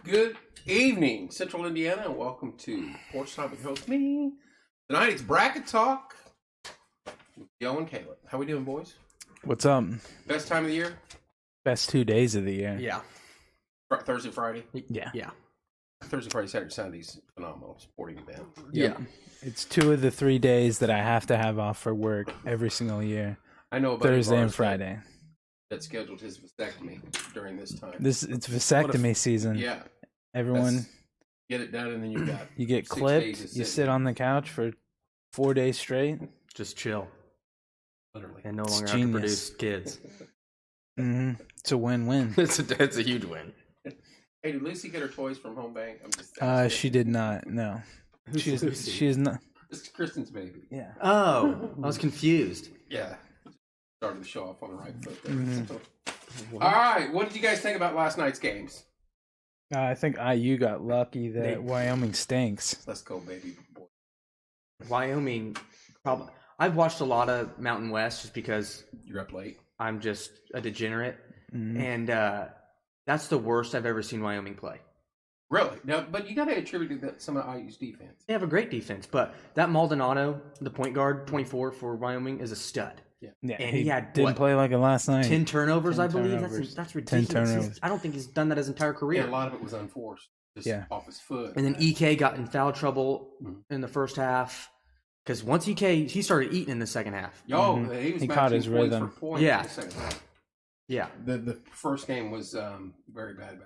Good evening, Central Indiana, and welcome to Porch Talk with host me. Tonight it's bracket talk with Joe and Caleb. How we doing, boys? What's up? Best time of the year? Best 2 days of the year. Yeah. Thursday, Friday? Yeah. Yeah. Thursday, Friday, Saturday, Sunday's phenomenal sporting event. Yeah. It's 2 of the 3 days that I have to have off for work every single year. I know about Thursday and Friday. That scheduled his vasectomy during this time. It's vasectomy season. Yeah. Everyone Get it done, and then you got you get 6 days clipped, to you sit on the couch for 4 days straight. Just chill literally. and no It's longer have to genius. produce kids. It's a win-win. It's a huge win. Hey, did Lucy get her toys from Home Bank? I'm just asking. She did not. No, she is not. It's Kristen's baby. Yeah. Oh, I was confused. Yeah. Started the show off on the right foot there. All right, what did you guys think about last night's games? I think IU got lucky that Wyoming stinks. Let's go, baby boy. Wyoming, probably. I've watched a lot of Mountain West just because You're up late. I'm just a degenerate, Mhm. and that's the worst I've ever seen Wyoming play. Really? No, but you got to attribute that some of IU's defense. They have a great defense, but that Maldonado, the point guard, 24 for Wyoming, is a stud. Yeah, And he had, didn't what, play like it last night. 10 turnovers, 10 I believe. turnovers. That's 10 ridiculous. turnovers. I don't think he's done that his entire career. Yeah, a lot of it was unforced, just off his foot. And then EK got in foul trouble in the first half because once EK, he started eating in the second half. he was He matching caught his points rhythm. for points Yeah. in the second half. Yeah, The first game was very bad.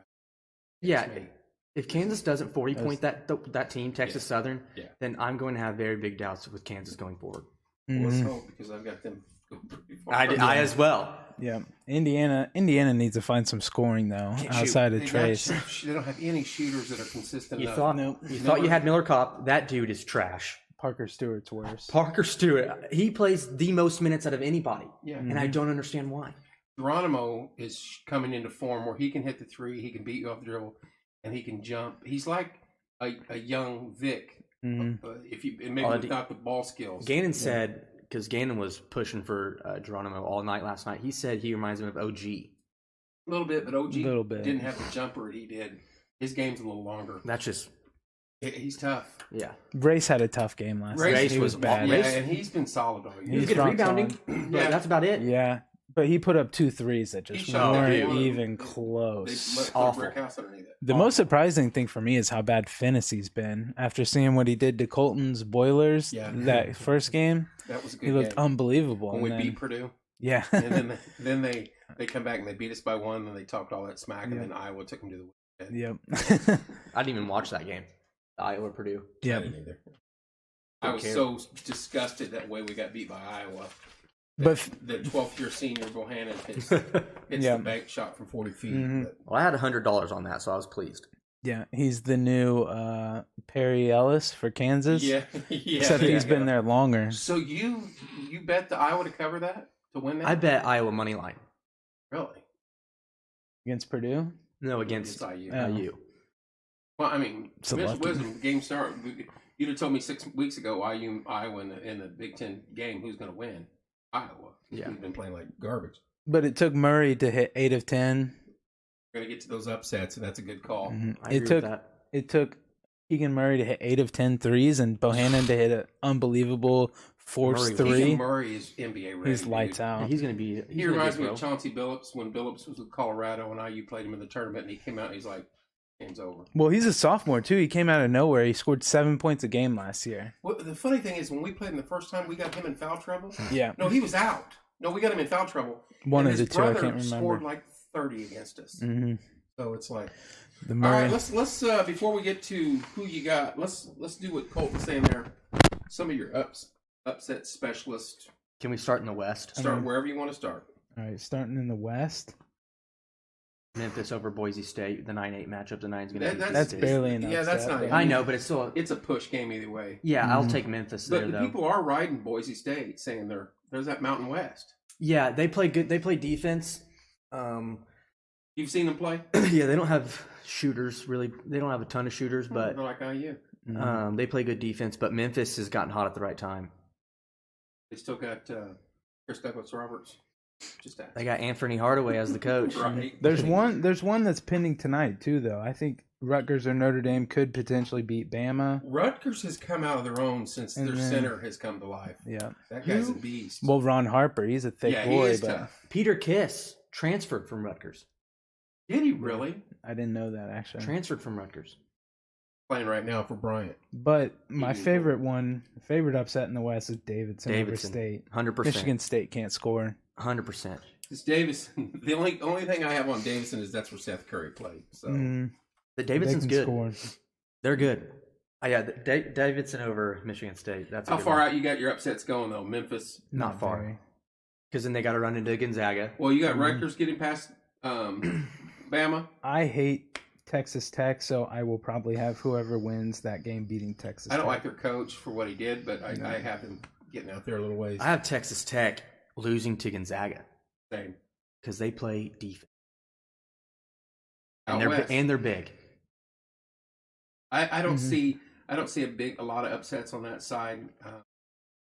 yeah. Me. If Kansas doesn't 40 point that team, Texas Southern, then I'm going to have very big doubts with Kansas going forward. Let's hope, because I've got them going pretty far. I as well. Yeah, Indiana needs to find some scoring though outside of Trace. They don't have any shooters that are consistent You enough. thought you had Miller Kopp. That dude is trash. Parker Stewart's worse. Parker Stewart, he plays the most minutes out of anybody, Yeah. and I don't understand why. Geronimo is coming into form where he can hit the three, he can beat you off the dribble, and he can jump. He's like a young Vic, if you maybe without the ball skills. Gannon said, because Gannon was pushing for Geronimo all night last night, he said he reminds him of OG. A little bit, but OG Little bit. didn't have the jumper he did. His game's a little longer. That's just, He's tough. yeah. Race had a tough game last night. Race He was bad. Yeah, and he's been solid all year. He's good at rock rebounding, but that's about it. Yeah, but he put up 2 threes that just shot weren't one. even They close. let Awful. brick house underneath it. The most surprising thing for me is how bad Fantasy's been. After seeing what he did to Colton's Boilers that first game, That was a good he looked game. unbelievable. When we And then- beat Purdue, yeah, and then they come back and they beat us by 1, and they talked all that smack, and then Iowa took them to the win. yep, I didn't even watch that game, Iowa Purdue. I yep. didn't either. I was so disgusted that way we got beat by Iowa. But The 12th year senior Bohannon hits the bank shot from 40 feet. But Well, I had $100 on that, so I was pleased. yeah, he's the new Perry Ellis for Kansas. yeah, Except he's been there longer. So you bet the Iowa to cover that, to win that? I bet Iowa money line. Really? Against Purdue? No, against IU. IU. Well, I mean, So Miss lucky. Wisdom game start. You'd have told me 6 weeks ago, Iowa in the Big Ten game, who's going to win? Iowa. Yeah. We've been playing like garbage. But it took Murray to hit 8 of 10. We're going to get to those upsets, and that's a good call. I agree with that. It took Keegan Murray to hit 8 of 10 threes and Bohannon to hit an unbelievable force Murray- 3. Keegan Murray is NBA ready. He's lights dude. out. Yeah, he's going to be. He reminds me of Chauncey Billups when Billups was with Colorado and IU played him in the tournament, and he came out and he's like, game's over. Well, he's a sophomore too. He came out of nowhere. He scored 7 points a game last year. Well, the funny thing is, when we played him the first time, we got him in foul trouble. Yeah, No, he was out. No, we got him in foul trouble. one And of the his two. I brother can't remember. scored like 30 against us. hmm So it's like, The all Murray. right, let's before we get to who you got, let's do what Colton's saying there. Some of your upset specialists. Can we start in the West? Start wherever you want to start. All right, starting in the West. Memphis over Boise State, the 9-8 matchup. The 9's going to be That's barely an upset. Yeah, that's not. but- I know, but it's still. It's a push game either way. Yeah, I'll take Memphis there, But the though. people are riding Boise State, saying there's that Mountain West. Yeah, they play good. They play defense. You've seen them play. Yeah, they don't have shooters really. They don't have a ton of shooters, but They're like IU. they play good defense. But Memphis has gotten hot at the right time. They still got Chris Douglas Roberts. Just that. They got Anthony Hardaway as the coach. Right. There's one that's pending tonight too, though. I think Rutgers or Notre Dame could potentially beat Bama. Rutgers has come out of their own since their center has come to life. Yeah. That guy's a beast. Well, Ron Harper, he's a thick boy. He is but tough. Peter Kiss transferred from Rutgers. Did he really? I didn't know that, actually. Transferred from Rutgers. Playing right now for Bryant. But my favorite upset in the West is Davidson over State. 100%. Michigan State can't score. 100%. It's Davidson. The only thing I have on Davidson is that's where Seth Curry played. So The Davidson's good. Score. They're good. Yeah, Davidson over Michigan State. That's how far out you got your upsets going though? Memphis, not far, because then they got to run into Gonzaga. Well, you got Rutgers getting past Bama. I hate Texas Tech, so I will probably have whoever wins that game beating Texas Tech. I don't like their coach for what he did, but I have him getting out there a little ways. I have Texas Tech losing to Gonzaga. Same. Because they play defense. And they're big. I don't see a lot of upsets on that side.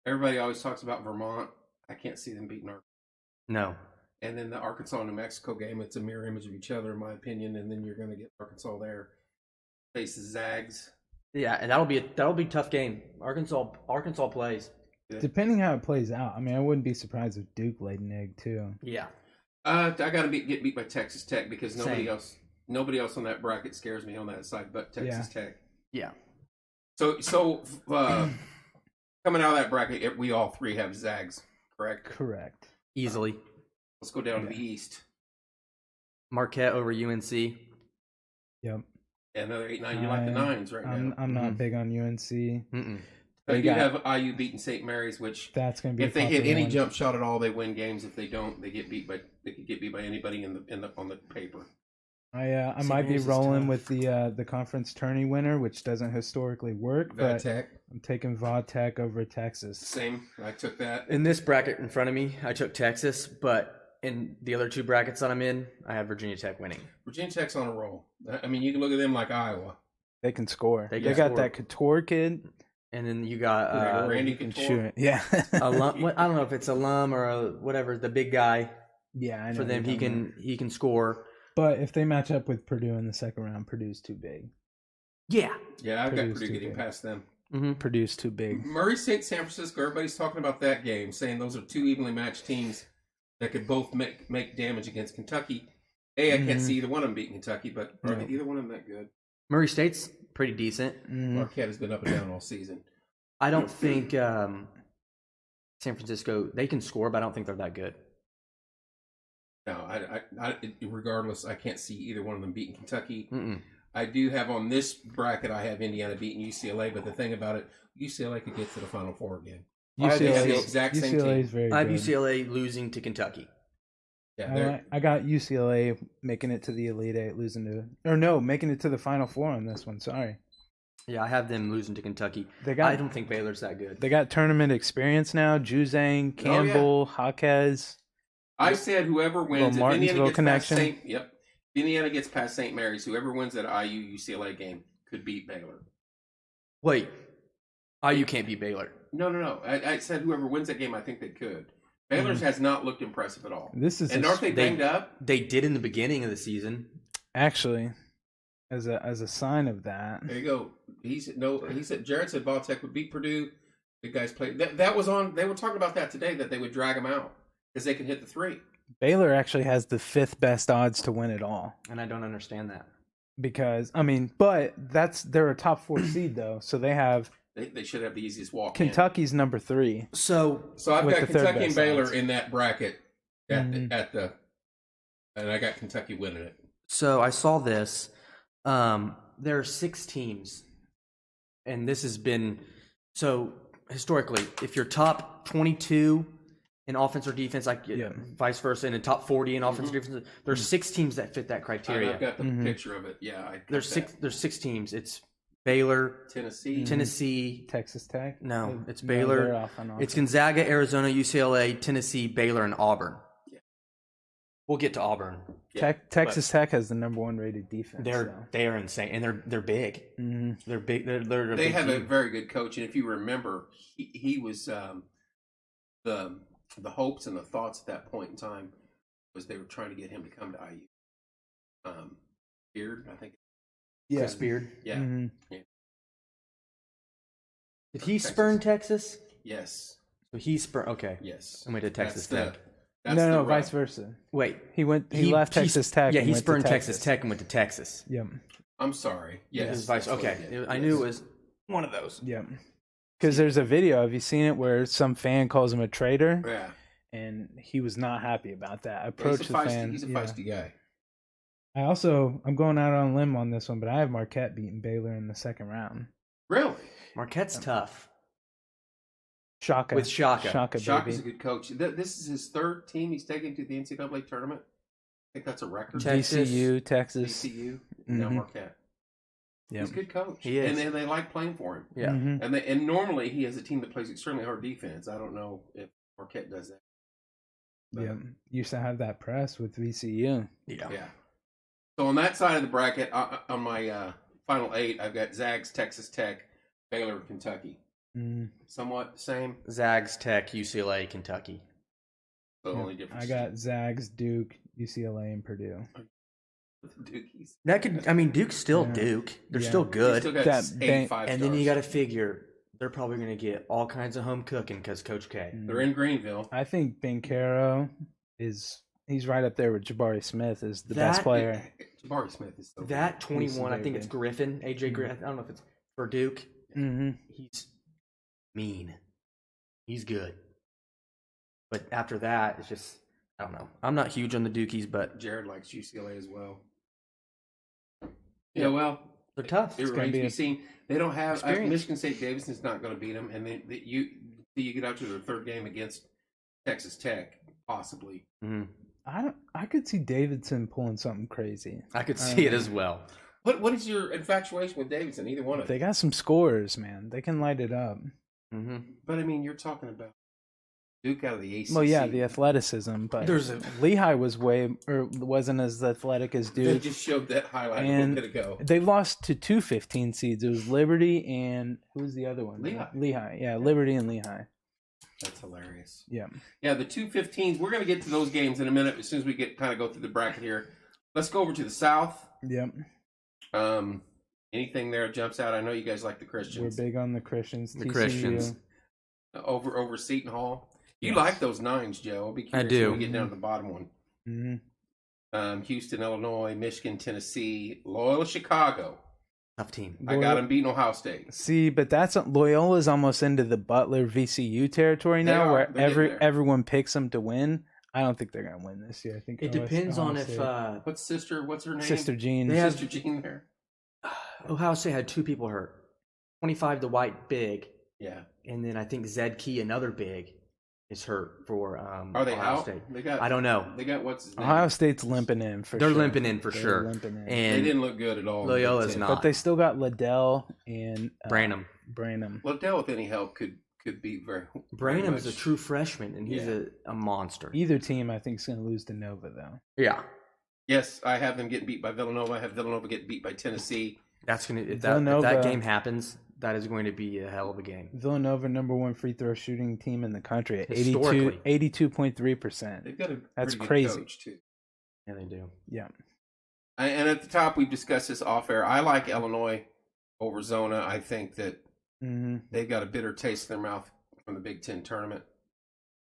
Everybody always talks about Vermont. I can't see them beating Arkansas. No. And then the Arkansas-New Mexico game, it's a mirror image of each other, in my opinion. And then you're going to get Arkansas there, faces Zags. Yeah, and that'll be a tough game. Arkansas plays. Yeah. Depending how it plays out, I mean, I wouldn't be surprised if Duke laid an egg too. Yeah. I got to get beat by Texas Tech because nobody else on that bracket scares me on that side but Texas Tech. Yeah. So coming out of that bracket, we all three have Zags, correct? Correct. Easily. Let's go down to the East. Marquette over UNC. Yep. Yeah, another 8-9. You like the nines right now. I'm not big on UNC. Mm-mm. But you have IU beating St. Mary's, which that's going to be if they hit any jump shot at all, they win games. If they don't, they could get beat by anybody on the paper. I might be rolling with the conference tourney winner, which doesn't historically work. But Tech. I'm taking Tech over Texas. Same. I took that. In this bracket in front of me, I took Texas, but in the other two brackets that I'm in, I have Virginia Tech winning. Virginia Tech's on a roll. I mean, you can look at them like Iowa. They can score. They got that Couture kid. And then you got Randy Couture. Yeah. Alum, I don't know if it's alum or whatever, the big guy. Yeah, I know. For them, he can score. But if they match up with Purdue in the second round, Purdue's too big. Yeah. Yeah, I've got Purdue getting past them. Mm-hmm. Purdue's too big. Murray State, San Francisco. Everybody's talking about that game, saying those are two evenly matched teams that could both make damage against Kentucky. I can't see either one of them beating Kentucky, but are either one of them that good? Murray State's pretty decent. Marquette has been up and down all season. I don't think San Francisco, they can score, but I don't think they're that good. No, I regardless, I can't see either one of them beating Kentucky. Mm-mm. I do have on this bracket, I have Indiana beating UCLA, but the thing about it, UCLA could get to the Final Four again. UCLA have the exact same team. is very I have good. UCLA losing to Kentucky. Yeah, I got UCLA making it to the Elite Eight, making it to the Final Four on this one. Sorry. Yeah, I have them losing to Kentucky. I don't think Baylor's that good. They got tournament experience now. Juzang, Campbell, Jaquez. I said whoever wins, if Martinsville connection. Indiana gets past St. Mary's, whoever wins that IU-UCLA game could beat Baylor. Wait, IU can't beat Baylor. No. I said whoever wins that game, I think they could. Baylor's has not looked impressive at all. Aren't they banged up? They did in the beginning of the season. Actually, as a sign of that. There you go. He said Jared said Tech would beat Purdue. The guys played. That was on. They were talking about that today, that they would drag them out because they can hit the three. Baylor actually has the 5th best odds to win it all. And I don't understand that. Because but they're a top 4 seed though, so they have. They should have the easiest walk. Kentucky's number 3. So I've got Kentucky and Baylor in that bracket and I got Kentucky winning it. So I saw this. There are 6 teams, and this has been so historically. If you're top 22 in offense or defense, vice versa, and in top 40 in offense or defense, there's 6 teams that fit that criteria. I've got the picture of it. Yeah, there's 6 teams. It's Baylor, Tennessee, Texas Tech. No, it's Baylor. It's Gonzaga, Arizona, UCLA, Tennessee, Baylor, and Auburn. Yeah. We'll get to Auburn. Yeah, Texas Tech has the number 1 rated defense. They are insane, and they're big. Mm-hmm. They're big. They have a very good coach, and if you remember, he was the hopes and the thoughts at that point in time was they were trying to get him to come to IU. Beard, I think. Yeah. Chris Beard. Yeah. Mm-hmm. Did he spurn Texas? Yes. So he spurn. Okay. Yes. I went to Texas Tech. No, vice versa. Wait, he left Texas Tech. Yeah, he went spurned to Texas Tech and went to Texas. Yep. I'm sorry. Yes. Vice. Okay, I knew it was one of those. Yep. Because there's a video. Have you seen it where some fan calls him a traitor? Yeah. And he was not happy about that. Approached the fan. He's a feisty guy. I'm going out on a limb on this one, but I have Marquette beating Baylor in the second round. Really? Marquette's tough. Shaka. With Shaka. Shaka's a good coach. This is his third team he's taken to the NCAA tournament. I think that's a record. VCU, Texas. VCU, now Marquette. Yep. He's a good coach. He is. And they like playing for him. Yeah. Mm-hmm. And normally he has a team that plays extremely hard defense. I don't know if Marquette does that. Yeah. Used to have that press with VCU. Yeah. So on that side of the bracket, on my final 8, I've got Zags, Texas Tech, Baylor, Kentucky. Somewhat the same. Zags, Tech, UCLA, Kentucky. The only difference. I got Zags, Duke, UCLA, and Purdue. Dukies. Duke's still Duke. They're still good. Still got 8 5 stars. And then you got to figure they're probably going to get all kinds of home cooking because Coach K. They're in Greenville. I think Bancaro he's right up there with Jabari Smith as the best player. Jabari Smith is so that 21. I think it's Griffin, AJ Griffin. I don't know if it's for Duke. Mm-hmm. He's mean. He's good. But after that, it's just I don't know. I'm not huge on the Dukies, but Jared likes UCLA as well. Yeah, well, they're tough. It remains to be seen. They don't have Michigan State. Davidson's not going to beat them, and then you get out to their third game against Texas Tech, possibly. Mm-hmm. I could see Davidson pulling something crazy. I could see it as well. What is your infatuation with Davidson? Either one of them. They got some scores, man. They can light it up. Mm-hmm. But I mean, you're talking about Duke out of the ACC. Well, yeah, the athleticism, but Lehigh wasn't as athletic as Duke. They just showed that highlight a little bit ago. They lost to 2 15 seeds. It was Liberty and who was the other one? Lehigh. Yeah, Liberty and Lehigh. That's hilarious. Yeah. Yeah, the 2 15s. We're going to get to those games in a minute as soon as we go through the bracket here. Let's go over to the South. Yep. Anything there jumps out? I know you guys like the Christians. We're big on the Christians. The Christians. Over Seton Hall. You like those 9s, Joe. I'll be curious I do. when we get down to the bottom one. Mm-hmm. Houston, Illinois, Michigan, Tennessee, Loyola, Chicago. Tough team. I got them beating Ohio State. See, but Loyola's almost into the Butler VCU territory now, where everyone picks them to win. I don't think they're going to win this year. I think it depends on if what's her name? Sister Jean. Sister Jean there. Ohio State had 2 people hurt. 25, the white big. Yeah. And then I think Zed Key, another big, is hurt for Are they Ohio out? State. I don't know. They got what's his name? Ohio State's limping in for They're sure. limping in for sure. Limping in. And they didn't look good at all. Loyola's not. But they still got Liddell and Branham. Liddell, with any help, could be very. Branham's a true freshman, and he's a monster. Either team, I think, is going to lose to Nova, though. Yeah. Yes, I have them getting beat by Villanova. I have Villanova getting beat by Tennessee. That's gonna if that game happens, that is going to be a hell of a game. Villanova, #1 free throw shooting team in the country at 82.3%. They've got That's good crazy. coach too. Yeah, they do. Yeah. And at the top, we've discussed this off air. I like Illinois over Zona. I think that they've got a bitter taste in their mouth from the Big Ten tournament.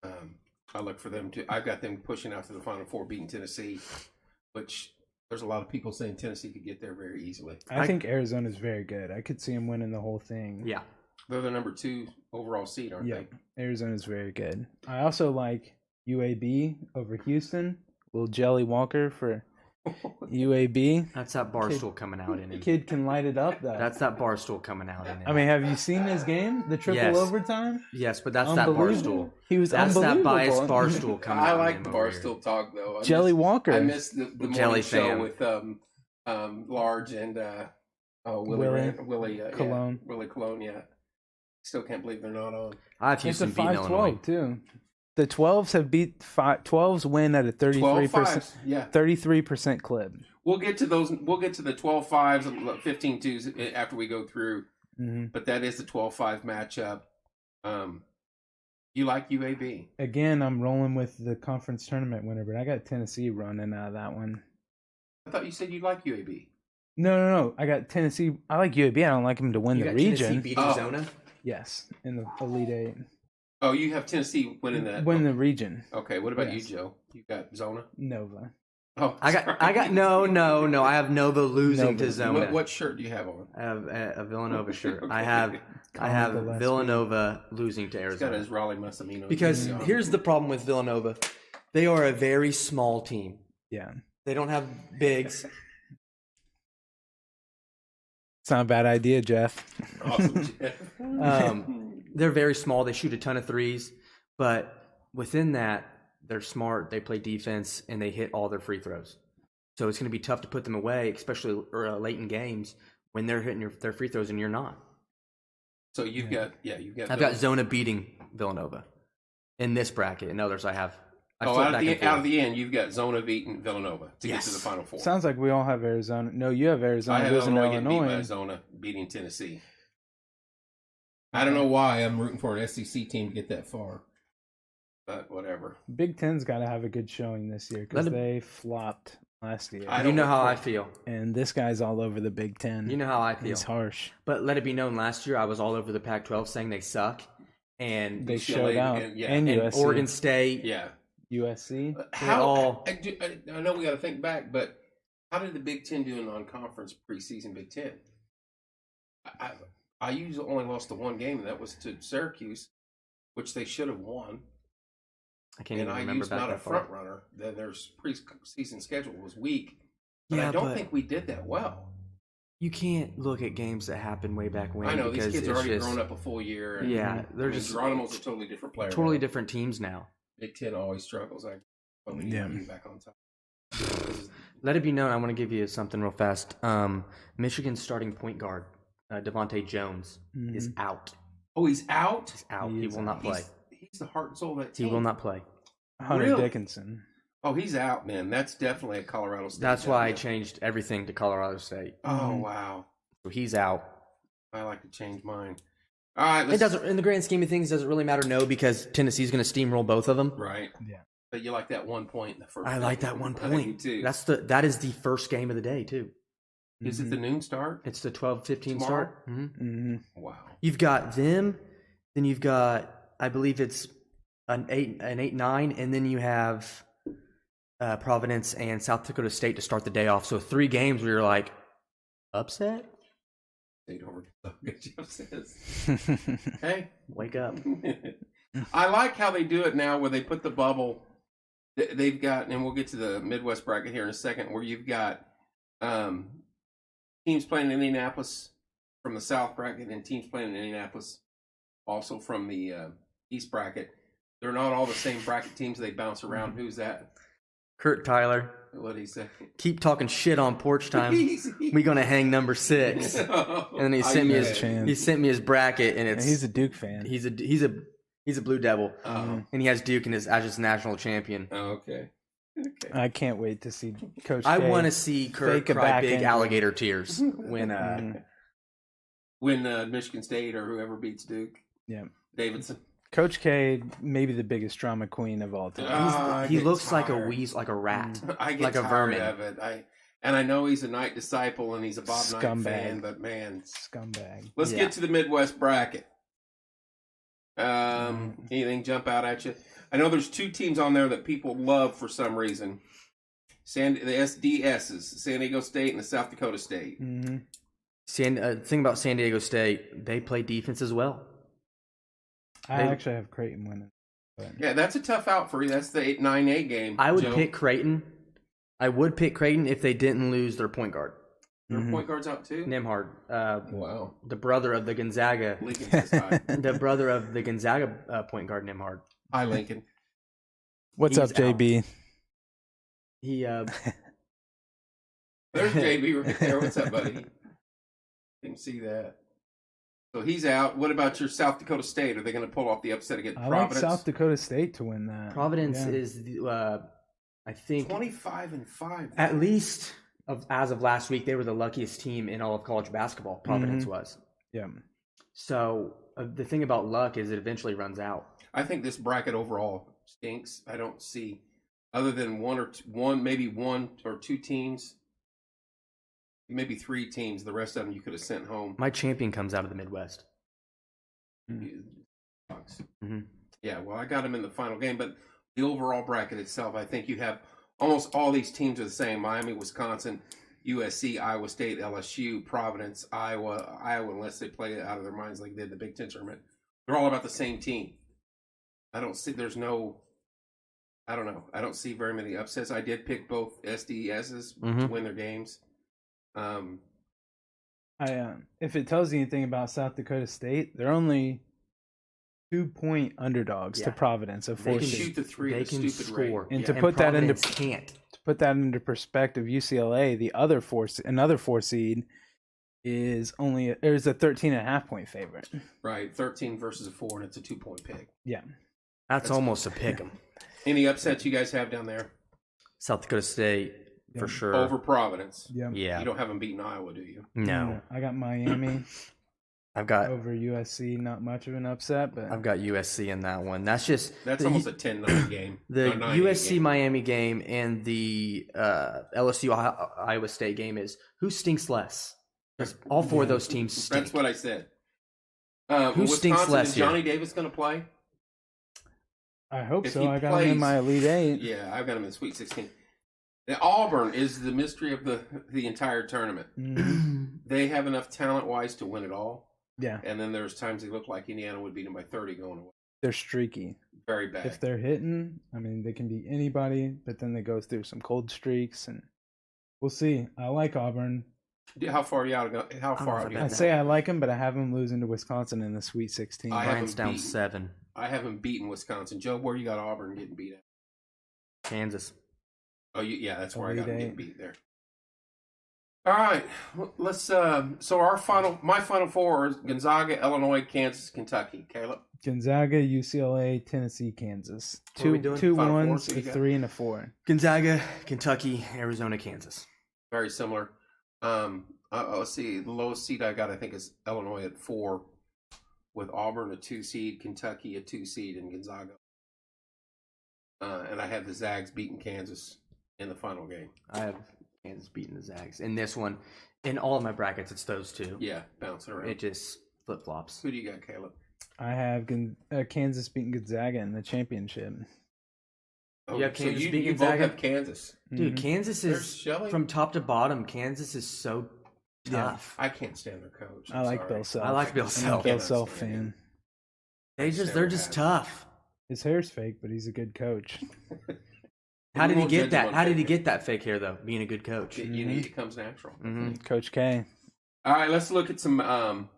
I look for them to. I've got them pushing out to the Final Four, beating Tennessee, which. There's a lot of people saying Tennessee could get there very easily. I think Arizona's very good. I could see them winning the whole thing. Yeah. They're the #2 overall seed, aren't they? Arizona's very good. I also like UAB over Houston. Little Jelly Walker for UAB. That's that Barstool coming out in him. The kid can light it up, though. That's that Barstool coming out in him. I mean, have you seen this game? The triple overtime? Yes, but that's that Barstool. He was unbelievable. That biased Barstool coming out. I like the Barstool talk, though. Jelly Walker. I missed the morning show with Large and Willie Cologne. Willie Cologne, yeah. Still can't believe they're not on. I've Houston beating Illinois too. The 12s have beat 12s win at a 33%. Yeah, 33% clip. We'll get to those. We'll get to the 12-5s and 15-2s after we go through. But that is the 12-5 matchup. You like UAB? Again, I'm rolling with the conference tournament winner, but I got Tennessee running out of that one. I thought you said you like UAB. No. I got Tennessee. I like UAB. I don't like them to win You the got Tennessee region. beating Zona? Yes, in the Elite Eight. Oh, you have Tennessee winning that. Win the region. Okay, what about you, Joe? You got Zona? Nova. Oh, I got no. I have Nova losing to Zona. What shirt do you have on? I have a Villanova shirt. Okay. I have Villanova losing to He's got Arizona. his Raleigh Massimino. Because here's the problem with Villanova. They are a very small team. Yeah. They don't have bigs. It's not a bad idea, Jeff. Awesome, Jeff. They're very small. They shoot a ton of threes. But within that, they're smart. They play defense, and they hit all their free throws. So it's going to be tough to put them away, especially late in games when they're hitting their free throws and you're not. So you've got. I've got Zona beating Villanova in this bracket. In others, I have. Out of the end, you've got Zona beating Villanova to get to the Final Four. Sounds like we all have Arizona. No, you have Arizona. I have Illinois getting beat by Zona beating Tennessee. I don't know why I'm rooting for an SEC team to get that far, but whatever. Big Ten's got to have a good showing this year because they flopped last year. You know how I feel. And this guy's all over the Big Ten. You know how I feel. He's harsh. But let it be known, last year I was all over the Pac-12 saying they suck, and they showed out. And USC. Oregon State. Yeah. USC. I know we got to think back, but how did the Big Ten do in non-conference preseason Big Ten? I usually only lost the one game, and that was to Syracuse, which they should have won. I can't even remember back not a front runner. Their preseason schedule was weak, but I don't think we did that well. You can't look at games that happened way back when. I know these kids are already grown up a full year. And, they're just Geronimo's a totally different player. Totally different teams now. Big Ten always struggles. Back on top. Let it be known, I want to give you something real fast. Michigan's starting point guard, Devontae Jones, is out. Oh, he's out? He's out. He will not play. He's the heart and soul of that team. He will not play. Hunter Dickinson. Oh, he's out, man. That's definitely a Colorado State. That's why I changed everything to Colorado State. Oh, wow. So he's out. I like to change mine. All right. It doesn't, in the grand scheme of things, does it really matter? No, because Tennessee's going to steamroll both of them. Right. Yeah. But you like that 1 point in the first. I like that 1 point. I do too. That is the first game of the day too. Is it the noon start? It's the 12:15 start. Mm-hmm. Wow. You've got them, then you've got, I believe it's an 8-9, and then you have Providence and South Dakota State to start the day off. So 3 games where you're like, upset? State over. Jeff says, hey, wake up. I like how they do it now where they put the bubble. They've got, and we'll get to the Midwest bracket here in a second, where you've got teams playing in Indianapolis from the South bracket and teams playing in Indianapolis also from the East bracket. They're not all the same bracket teams. They bounce around. Who's that? Kurt Tyler. What'd he say? Keep talking shit on porch time. We gonna hang number 6. And then he sent me his bracket, and he's a Duke fan. He's a Blue Devil, and he has Duke as his national champion. Oh, okay. I can't wait to see Coach. I want to see Kurt cry big alligator tears when Michigan State or whoever beats Duke. Yeah, Davidson. Coach K, maybe the biggest drama queen of all time. He looks like a like a rat, I get like a vermin. Of it. I know he's a Knight disciple and he's a Bob Knight fan, but man, scumbag. Let's get to the Midwest bracket. Anything jump out at you? I know there's 2 teams on there that people love for some reason. The SDSs, San Diego State and the South Dakota State. Mm-hmm. Thing about San Diego State, they play defense as well. I actually have Creighton winning. But... Yeah, that's a tough out for you. That's the 9A game. I would pick Creighton. I would pick Creighton if they didn't lose their point guard. Their point guard's out too? Nemhard. Wow. The brother of the Gonzaga. Lincoln says hi. The brother of the Gonzaga point guard, Nemhard. Hi, Lincoln. What's up, JB? Out. He There's JB right there. What's up, buddy? Didn't see that. So he's out. What about your South Dakota State? Are they going to pull off the upset against Providence? I like South Dakota State to win that. Providence is, I think, 25-5. At least as of last week, they were the luckiest team in all of college basketball. Providence was. Yeah. So the thing about luck is it eventually runs out. I think this bracket overall stinks. I don't see, other than maybe one or two teams maybe 3 teams. The rest of them you could have sent home. My champion comes out of the Midwest. Mm-hmm. Yeah, well, I got them in the final game, but the overall bracket itself, I think you have almost all these teams are the same. Miami, Wisconsin, USC, Iowa State, LSU, Providence, Iowa, unless they play it out of their minds like they did the Big Ten tournament. They're all about the same team. I don't see, I don't know. I don't see very many upsets. I did pick both SDSs to win their games. If it tells you anything about South Dakota State, they're only 2-point underdogs to Providence of 4 They can seed. shoot the three. They can score. And to put that into can't. To put that into perspective, UCLA, another 4 seed, is a 13.5 point favorite. Right, 13 versus a 4, and it's a 2-point pick. Yeah, that's almost a pick 'em. Any upsets you guys have down there? South Dakota State for sure Over Providence. Yeah. You don't have them beating Iowa, do you? No. I got Miami. I've got over USC. Not much of an upset, but I've got USC in that one. That's almost a 10-9 game. The USC Miami game and the LSU Iowa State game is who stinks less. Because all 4 of those teams stink. That's what I said. Who stinks less? Is Johnny Davis going to play? I hope so. I got him in my Elite 8. Yeah, I've got him in Sweet 16. Auburn is the mystery of the entire tournament. Mm-hmm. They have enough talent-wise to win it all. Yeah. And then there's times they look like Indiana would beat them by 30 going away. They're streaky. Very bad. If they're hitting, I mean, they can beat anybody, but then they go through some cold streaks, and we'll see. I like Auburn. How far are you out? How far out? I'd say I like them, but I have them losing to Wisconsin in the Sweet 16. Mine's down 7. I haven't beaten Wisconsin. Joe, where you got Auburn getting beat at? Kansas. Oh, yeah, that's where I got them getting beat there. All right, let's. So my final 4 is Gonzaga, Illinois, Kansas, Kentucky. Caleb. Gonzaga, UCLA, Tennessee, Kansas. What are we doing? 2 1s, a 3, and a 4. Gonzaga, Kentucky, Arizona, Kansas. Very similar. Let's see. The lowest seed I got, I think, is Illinois at 4, with Auburn a 2 seed, Kentucky a 2 seed, and Gonzaga. And I have the Zags beating Kansas in the final game. I have Kansas beating the Zags. In this one, in all of my brackets, it's those 2. Yeah, bouncing around. It just flip-flops. Who do you got, Caleb? I have Kansas beating Gonzaga in the championship. Oh, you have so Kansas beating you both Gonzaga? have Kansas. Dude, Kansas is, from top to bottom, Kansas is so tough. I can't stand their coach. I like Bill Self. I like Bill Self. I'm a Bill Self fan. They're just tough. His hair's fake, but he's a good coach. How did he get that? How did he get that fake hair though? Being a good coach, it comes natural. Coach K. All right, let's look at some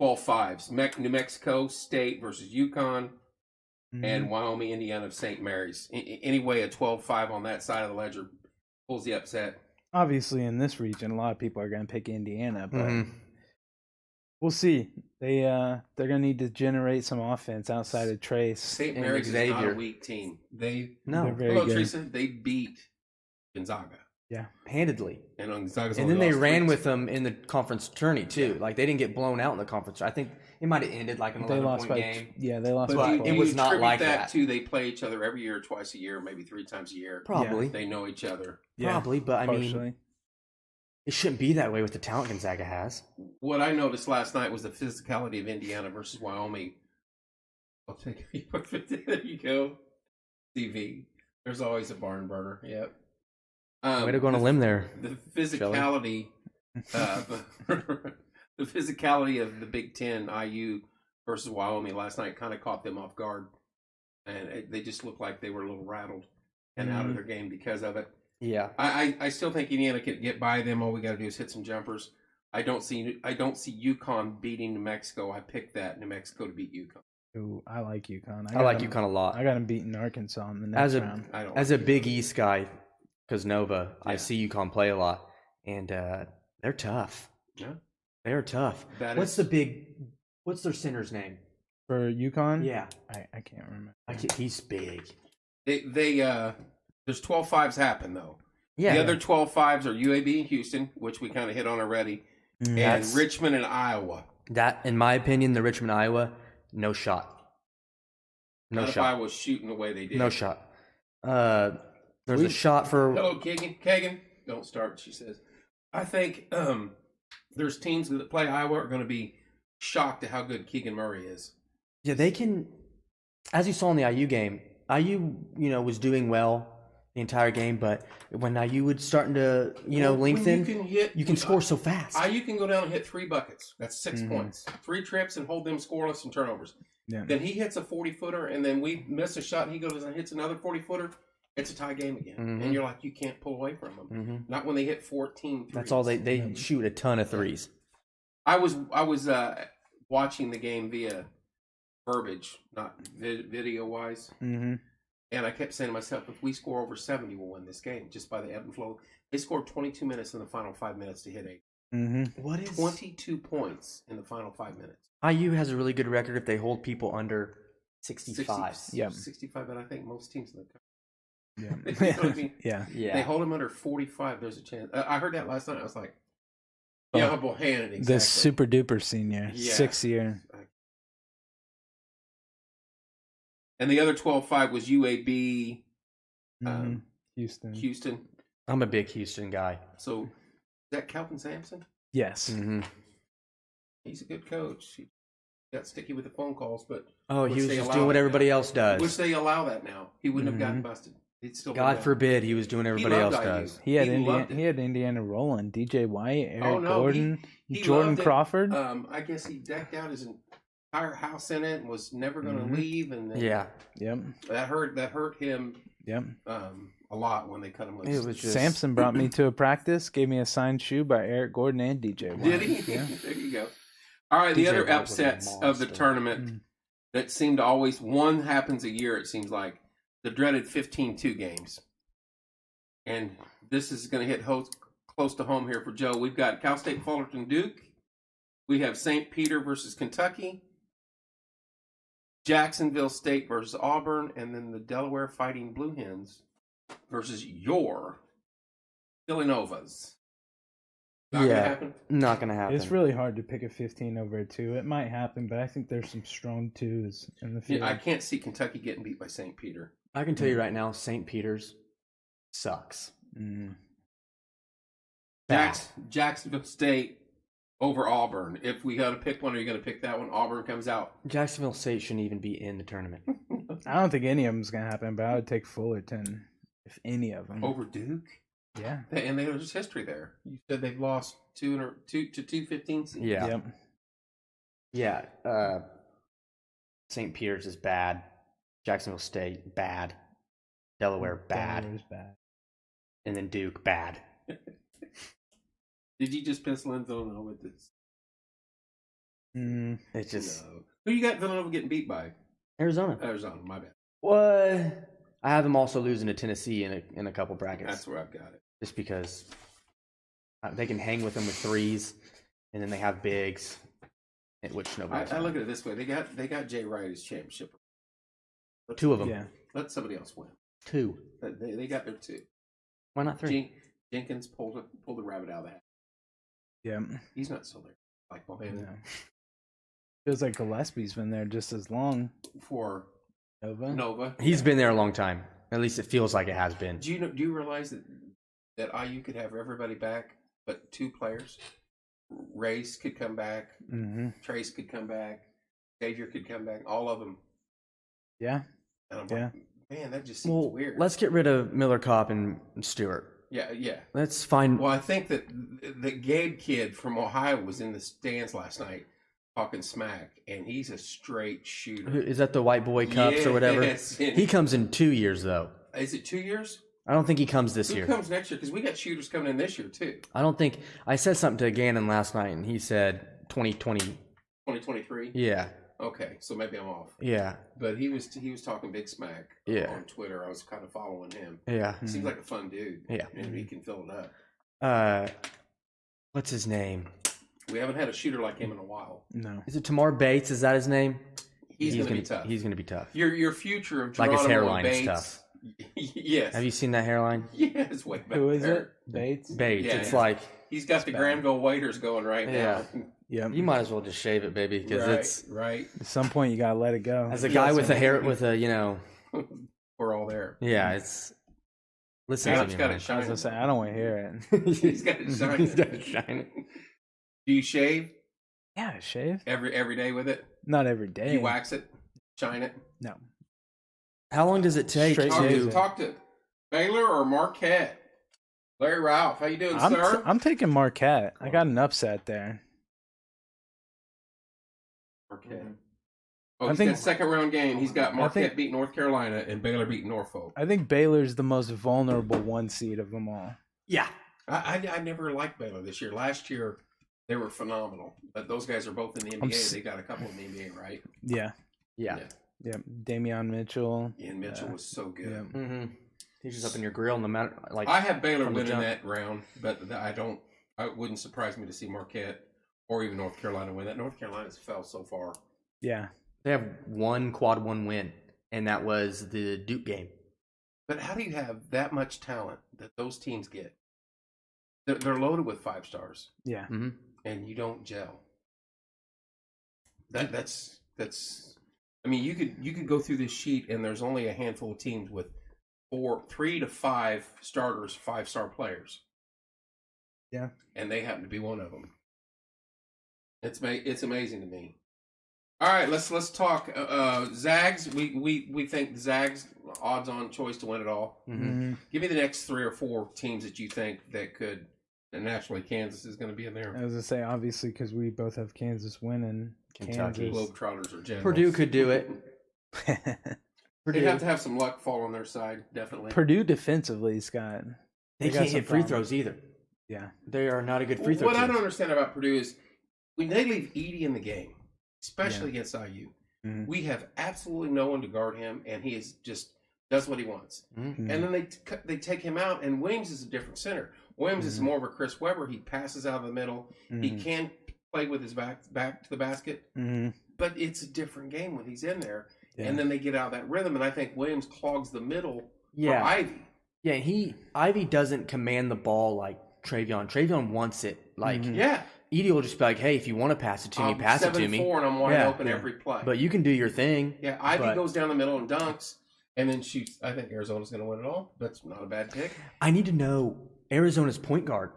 12-5s. New Mexico State versus UConn, and Wyoming, Indiana of St. Mary's. Anyway, a 12-5 on that side of the ledger pulls the upset. Obviously, in this region, a lot of people are going to pick Indiana, but we'll see. They're going to need to generate some offense outside of Trace. St. Mary's is not a weak team. They're very good. Teresa. They beat Gonzaga. Yeah, handedly. And Gonzaga's and then they ran with them in the conference tourney too. Yeah. Like they didn't get blown out in the conference. I think it might have ended like an 11-point game. Yeah, they lost. But it was not like that. Too, they play each other every year, twice a year, maybe 3 times a year. Probably they know each other. Probably, but I mean, it shouldn't be that way with the talent Gonzaga has. What I noticed last night was the physicality of Indiana versus Wyoming. I'll take you. There you go. CV. There's always a barn burner. Yep. Way to go on a limb there. The physicality, the physicality of the Big Ten, IU versus Wyoming last night kind of caught them off guard, and they just looked like they were a little rattled and out of their game because of it. Yeah, I still think Indiana can get by them. All we got to do is hit some jumpers. I don't see UConn beating New Mexico. I picked that New Mexico to beat UConn. Ooh, I like UConn. I like UConn a lot. I got them beating Arkansas in the next round. As a Big East guy, because Nova, I see UConn play a lot, and they're tough. Yeah, they're tough. What's their center's name for UConn? Yeah, I can't remember. He's big. There's 12-5s happen though. Yeah, the other 12-5s are UAB and Houston, which we kind of hit on already, and Richmond and Iowa. That, in my opinion, the Richmond Iowa, no shot. No Not shot. If I was shooting the way they did. No shot. There's a shot for. Hello, Kagan. Kagan, don't start. She says. I think there's teams that play Iowa are going to be shocked at how good Keegan Murray is. Yeah, they can. As you saw in the IU game, IU, was doing well the entire game, but when IU would starting to, lengthen, you can score so fast. IU can go down and hit 3 buckets. That's 6 points. 3 trips and hold them scoreless and turnovers. Yeah. Then he hits a 40-footer, and then we miss a shot, and he goes and hits another 40-footer. It's a tie game again. And you're like, you can't pull away from them. Not when they hit 14 threes. That's all they shoot a ton of threes. I was watching the game via verbiage, not video-wise. And I kept saying to myself, if we score over 70, we'll win this game just by the ebb and flow. They scored 22 minutes in the final 5 minutes to hit 8. What is 22 points in the final 5 minutes? IU has a really good record if they hold people under 65. 65, but I think most teams in the country. Yeah. You know what I mean? Yeah. They hold them under 45. There's a chance. I heard that last night. I was like, yeah, Bohannon, exactly. The super duper senior, 6th year. And the other 12-5 was UAB, Houston. I'm a big Houston guy. So, is that Calvin Sampson? Yes. He's a good coach. He got sticky with the phone calls, but he was just doing what everybody else does. Which they allow that now. He wouldn't have gotten busted. He'd still God forbid he was doing everybody else IU. does. He had Indiana rolling. DJ White, Eric Gordon, he Jordan Crawford. I guess he decked out his entire house in it and was never going to leave. And then, that hurt him. A lot when they cut him loose. It was just... Sampson brought me to a practice, gave me a signed shoe by Eric Gordon and DJ White. Did he? Yeah. There you go. All right, the other upsets of the tournament that seem to always, one happens a year, it seems like, the dreaded 15-2 games. And this is going to hit close to home here for Joe. We've got Cal State Fullerton Duke. We have St. Peter versus Kentucky. Jacksonville State versus Auburn. And then the Delaware Fighting Blue Hens versus your Villanova's. Not going to happen? Not going to happen. It's really hard to pick a 15 over a 2. It might happen, but I think there's some strong 2s in the field. Yeah, I can't see Kentucky getting beat by St. Peter. I can tell you right now, St. Peter's sucks. Jacksonville State over Auburn. If we got to pick one, are you going to pick that one? Auburn comes out. Jacksonville State shouldn't even be in the tournament. I don't think any of them's going to happen, but I would take Fullerton if any of them. Over Duke? Yeah. And there's history there. You said they've lost 2 to 215 seeds. Yeah. Yeah. St. Peter's is bad. Jacksonville State, bad. Delaware, bad. Delaware's bad. And then Duke, bad. Did you just pencil in Villanova with this? It's just... No. Who you got Villanova getting beat by? Arizona, my bad. What? I have them also losing to Tennessee in a couple brackets. That's where I've got it. Just because they can hang with them with threes, and then they have bigs, which nobody. I look at it this way: they got Jay Wright as championship. 2 of them. Yeah. Let somebody else win. 2. They got their 2. Why not 3? Jenkins pulled the rabbit out of the hat. Yeah. He's not still there. Like Bohannon. No. Feels like Gillespie's been there just as long. For Nova. He's been there a long time. At least it feels like it has been. Do you realize that IU could have everybody back, but 2 players? Race could come back. Trace could come back. Xavier could come back. All of them. Yeah. And I'm like, man, that just seems weird. Let's get rid of Miller Kopp and Stewart. Yeah. Let's find. Well, I think that the Gabe kid from Ohio was in the stands last night talking smack, and he's a straight shooter. Is that the White Boy Cups or whatever? He comes in 2 years, though. Is it 2 years? I don't think he comes this year. Who comes next year? Because we got shooters coming in this year, too. I don't think. I said something to Gannon last night, and he said 2020. 2023? Yeah. Okay, so maybe I'm off. Yeah. But he was talking big smack on Twitter. I was kind of following him. Yeah. He seems like a fun dude. Yeah. And he can fill it up. What's his name? We haven't had a shooter like him in a while. No. Is it Tamar Bates? Is that his name? He's going to be tough. He's going to be tough. Your future of like Geronimo his hairline Bates, is tough. Yes. Have you seen that hairline? Yeah, it's way back Who is there. it? Bates? Bates. Yeah, it's yeah. like he's got the Granville waiters going right now. Yeah. You might as well just shave it, baby, because it's right. At some point, you gotta let it go. As a guy with a hair, with a we're all there. Yeah, it's Listen Caleb's to got me. it I was shining. gonna say I don't want to hear it. He's got it shining. He's got it shining. Do you shave Yeah, shave. every day with it? Not every day. You wax it, shine it. No. How long does it take Straight Talk, shave to? it. talk to Baylor or Marquette. Larry Ralph, how you doing, sir? I'm taking Marquette. I got an upset there. Marquette. Oh, I he's think- got second round game. He's got Marquette think- beat North Carolina and Baylor beat Norfolk. I think Baylor's the most vulnerable one seed of them all. Yeah. I never liked Baylor this year. Last year they were phenomenal. But those guys are both in the NBA. They got a couple in the NBA, right? Yeah. Yeah. Yeah. Damian Mitchell. Ian Mitchell was so good. Yeah. Mm-hmm. He's just up in your grill, no matter like. I have Baylor from the winning jump. that round, but it wouldn't surprise me to see Marquette or even North Carolina win that. North Carolina's fell so far. Yeah. They have one quad one win, and that was the Duke game. But how do you have that much talent that those teams get? They're loaded with 5 stars, Yeah. Mm-hmm. and you don't gel. That's. I mean, you could go through this sheet, and there's only a handful of teams with 3 to 5 starters, 5-star players. Yeah. And they happen to be one of them. It's amazing to me. All right, let's talk Zags. We think Zags odds-on choice to win it all. Mm-hmm. Give me the next 3 or 4 teams that you think that could. And naturally, Kansas is going to be in there. I was gonna say obviously because we both have Kansas winning. Kentucky. Kansas. Globetrotters or generals. Purdue could do it. They Purdue. have to have some luck fall on their side, definitely. Purdue defensively, Scott. They got can't some hit free problems. throws either. Yeah. They are not a good free throw What I team. don't understand about Purdue is when they leave Edey in the game, especially against IU, Mhm. we have absolutely no one to guard him, and he is just does what he wants. Mhm. And then they take him out, and Williams is a different center. Williams is Mhm. more of a Chris Webber. He passes out of the middle. He Mhm. can play with his back to the basket, Mhm. but it's a different game when he's in there. Yeah. And then they get out of that rhythm, and I think Williams clogs the middle Yeah. for Ivy. Yeah, Ivy doesn't command the ball like Travion. Travion wants it. Like Mhm. Yeah, Edie will just be like, "Hey, if you want to pass it to me, pass it to me." 7-4, and I'm wide Yeah, open yeah. every play. But you can do your thing. Yeah, Ivy But- goes down the middle and dunks, and then shoots. I think Arizona's going to win it all. That's not a bad pick. I need to know Arizona's point guard.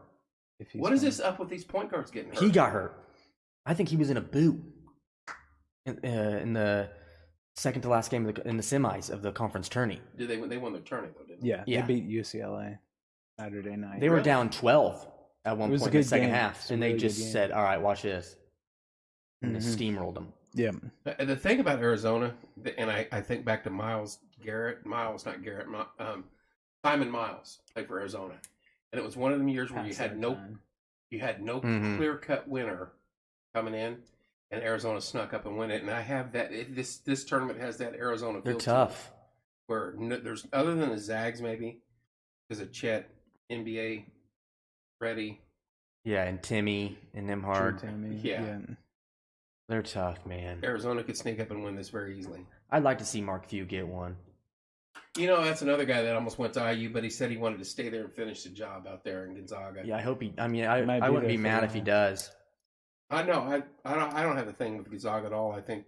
If he's What is playing. this up with these point guards getting hurt? He got hurt. I think he was in a boot in the second to last game in the semis of the conference tourney. Did they won their tourney though? Didn't they? Yeah, Yeah. they beat UCLA Saturday night. They were Really? down 12 at one It was point a in the good second game. half, It's a and they really good just game. said, "All right, watch this," and they Mhm. steamrolled them. Yeah. The thing about Arizona, and I think back to Simon Miles played for Arizona, and it was one of them years where Pass you had that no time. Mhm. clear-cut winner coming in, and Arizona snuck up and win it. And I have that. This tournament has that Arizona. They're feel to it, tough. Where there's other than the Zags maybe, there's a Chet, NBA, ready. Yeah, and Timmy and them Drew hard. Timmy, Yeah. They're tough, man. Arizona could sneak up and win this very easily. I'd like to see Mark Few get one. You know, that's another guy that almost went to IU, but he said he wanted to stay there and finish the job out there in Gonzaga. Yeah, I hope he. I mean, I Might be wouldn't there be for mad a if he while. does. I know. I don't have a thing with Gonzaga at all. I think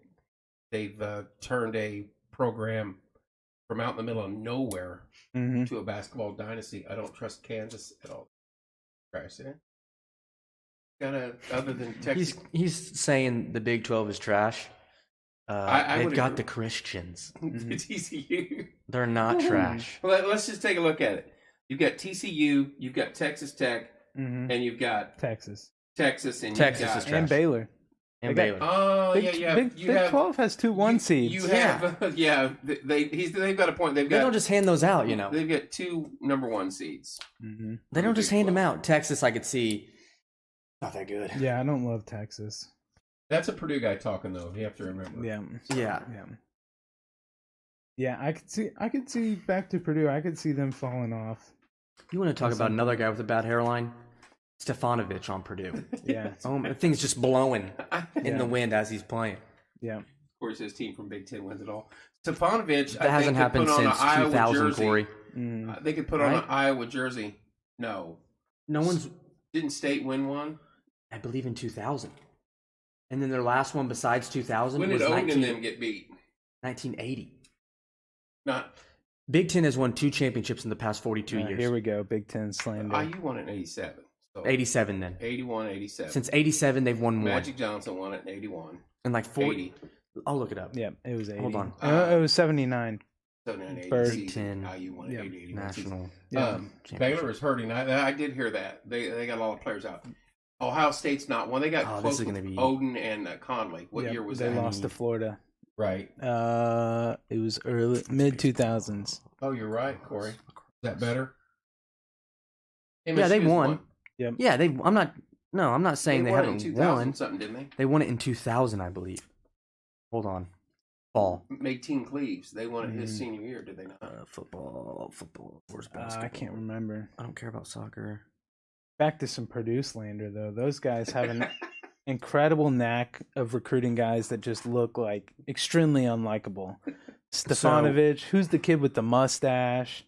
they've turned a program from out in the middle of nowhere Mm-hmm. to a basketball dynasty. I don't trust Kansas at all. Trash it. Other than Texas. He's saying the Big 12 is trash. I They've would got agree. the Christians. TCU. They're not trash. Well, let's just take a look at it. You've got TCU, you've got Texas Tech, Mm-hmm. and you've got Texas Texas, and Texas you've got, is trash. and Baylor. And They got- Baylor. Oh, Big, yeah, yeah. Big, you Big have 12 has two one seeds. You have, they've got a point. They've They don't got just hand those out, you know. they've got 2 number 1 seeds. Mm-hmm. They don't just Big hand them 12. out. Texas, I could see. Not that good. Yeah, I don't love Texas. That's a Purdue guy talking, though. You have to remember. Yeah. Yeah. Yeah. Yeah, I could see back to Purdue. I could see them falling off. You want to talk That's about something. another guy with a bad hairline? Stefanovic on Purdue. Yeah. Oh, the thing's just blowing in Yeah. the wind as he's playing. Yeah. Of course, his team from Big Ten wins it all. Stefanovic, That hasn't happened since 2000, jersey. Corey. Mm. They could put on Right? an Iowa jersey. No, No one's, didn't State win one? I believe, in 2000. And then their last one besides 2000 When did was Oden and them get beat? 1980. Not Big Ten has won 2 championships in the past 42 years. Here we go. Big Ten slander. IU won it in 87. So 87 then. 81, 87. Since 87, they've won more. Magic Johnson won it in 81. And like 40. 80. I'll look it up. Yeah, it was 80. Hold on. It was 79. 79, 80 Bird. season. IU won it 80, 81 National. Baylor is hurting. I did hear that. They got a lot of players out. Ohio State's not one. They got close with Odin and Conley. What year was that? They lost to Florida. Right. It was mid 2000s. Oh, you're right, Corey. Is that better? Yeah, they won. Yep. Yeah, I'm not saying they haven't won. Something, didn't they? They won it in 2000, I believe. Hold on. Fall. Team Cleaves. They won it his senior year, did they not? Football. Where's basketball? I can't remember. I don't care about soccer. Back to some Purdue slander, though. Those guys have an incredible knack of recruiting guys that just look like extremely unlikable. Stefanovic, who's the kid with the mustache?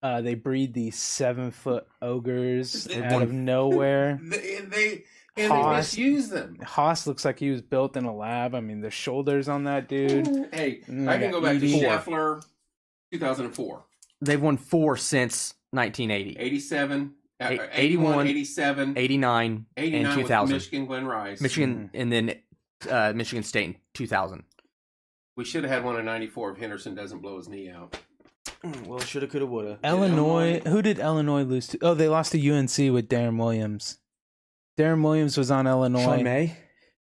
They breed these 7-foot ogres out of nowhere. They misuse them. Haas looks like he was built in a lab. I mean, the shoulders on that dude. Hey, I can go back to Scheffler, 2004. They've won 4 since 1980. 87. 81, 87, 89, 89 and 2000. With Michigan, Glenn Rice. Michigan, and then Michigan State in 2000. We should have had one in 94 if Henderson doesn't blow his knee out. Well, shoulda, coulda, woulda. Illinois. Who did Illinois lose to? Oh, they lost to UNC with Darren Williams. Darren Williams was on Illinois. Sean May?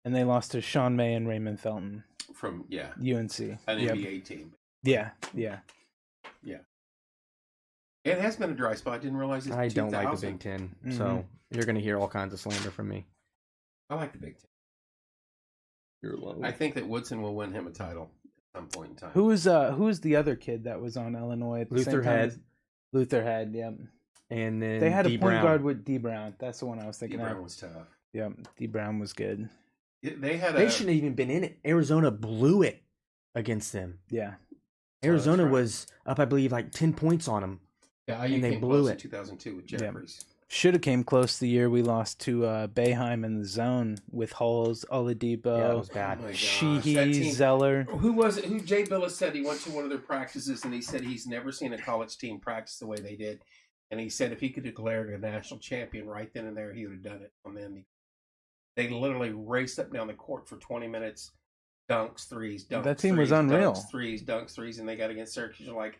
And they lost to Sean May and Raymond Felton. From, UNC. An NBA team. Yeah. It has been a dry spot. I didn't realize it's I 2000. don't like the Big Ten, so you're going to hear all kinds of slander from me. I like the Big Ten. You're low. I think that Woodson will win him a title at some point in time. Who was the other kid that was on Illinois at the Luther same time? Head. Luther Head, yep. And then they had D. a point Brown. guard with D. Brown. That's the one I was D. thinking Brown of. was tough. Yep, D. Brown was good. They shouldn't have even been in it. Arizona blew it against them. Yeah. Arizona right. was up, I believe, like 10 points on them. Yeah, and they blew it. In 2002 with Jeffries. Should have came close the year we lost to Boeheim in the zone with Hulls, Oladipo, Yeah, it was bad. Oh Sheehy, Zeller. Who was it? Who Jay Billis said he went to one of their practices and he said he's never seen a college team practice the way they did. And he said if he could declare a national champion right then and there, he would have done it on them. They literally raced up down the court for 20 minutes, dunks, threes, dunks. That team threes, was unreal. Dunks, threes, and they got against Syracuse. You're like,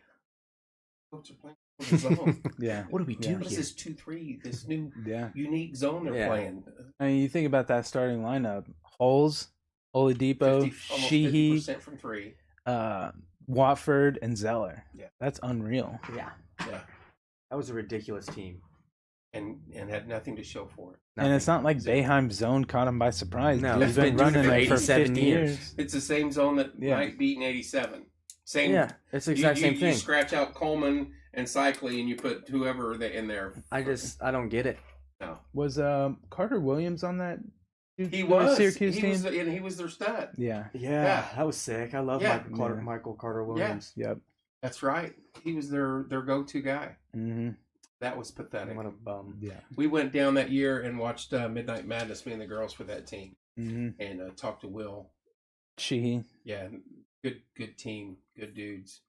folks are playing the zone. Yeah. What do we do What is here? this 2-3? This new Yeah. unique zone they're playing. I mean, you think about that starting lineup: Hulls, Oladipo, Almost Sheehy, 50% from three. Watford, and Zeller. Yeah. That's unreal. Yeah. Yeah. That was a ridiculous team. And had nothing to show for it. And it's not like Boeheim's zone caught him by surprise. No, He's been running it for 50 years. It's the same zone that Knight beat in 87. Same. Yeah, it's the exact same thing. You scratch out Coleman and Cycli and you put whoever in there. I don't get it. No. Was Carter Williams on that? He was. Syracuse team? And he was their stud. Yeah. Yeah, that was sick. I love Yeah. Michael Carter Williams. Yep. That's right. He was their go-to guy. Mm-hmm. That was pathetic. What a bum. Yeah. We went down that year and watched Midnight Madness, me and the girls for that team, Mm-hmm. and talked to Will. Sheehy. Yeah, good team, good dudes.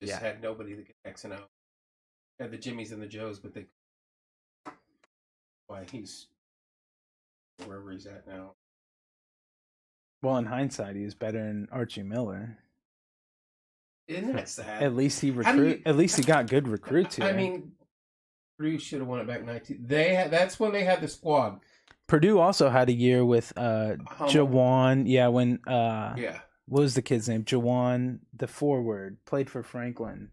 Just had nobody that could X and out. Had the Jimmies and the Joes, but they. Why he's wherever he's at now. Well, in hindsight, he was better than Archie Miller. Isn't that sad? At least he got good recruits here. I mean, Purdue should have won it back 19. That's when they had the squad. Purdue also had a year with Jawan. Yeah, when what was the kid's name? Jawan, the forward, played for Franklin.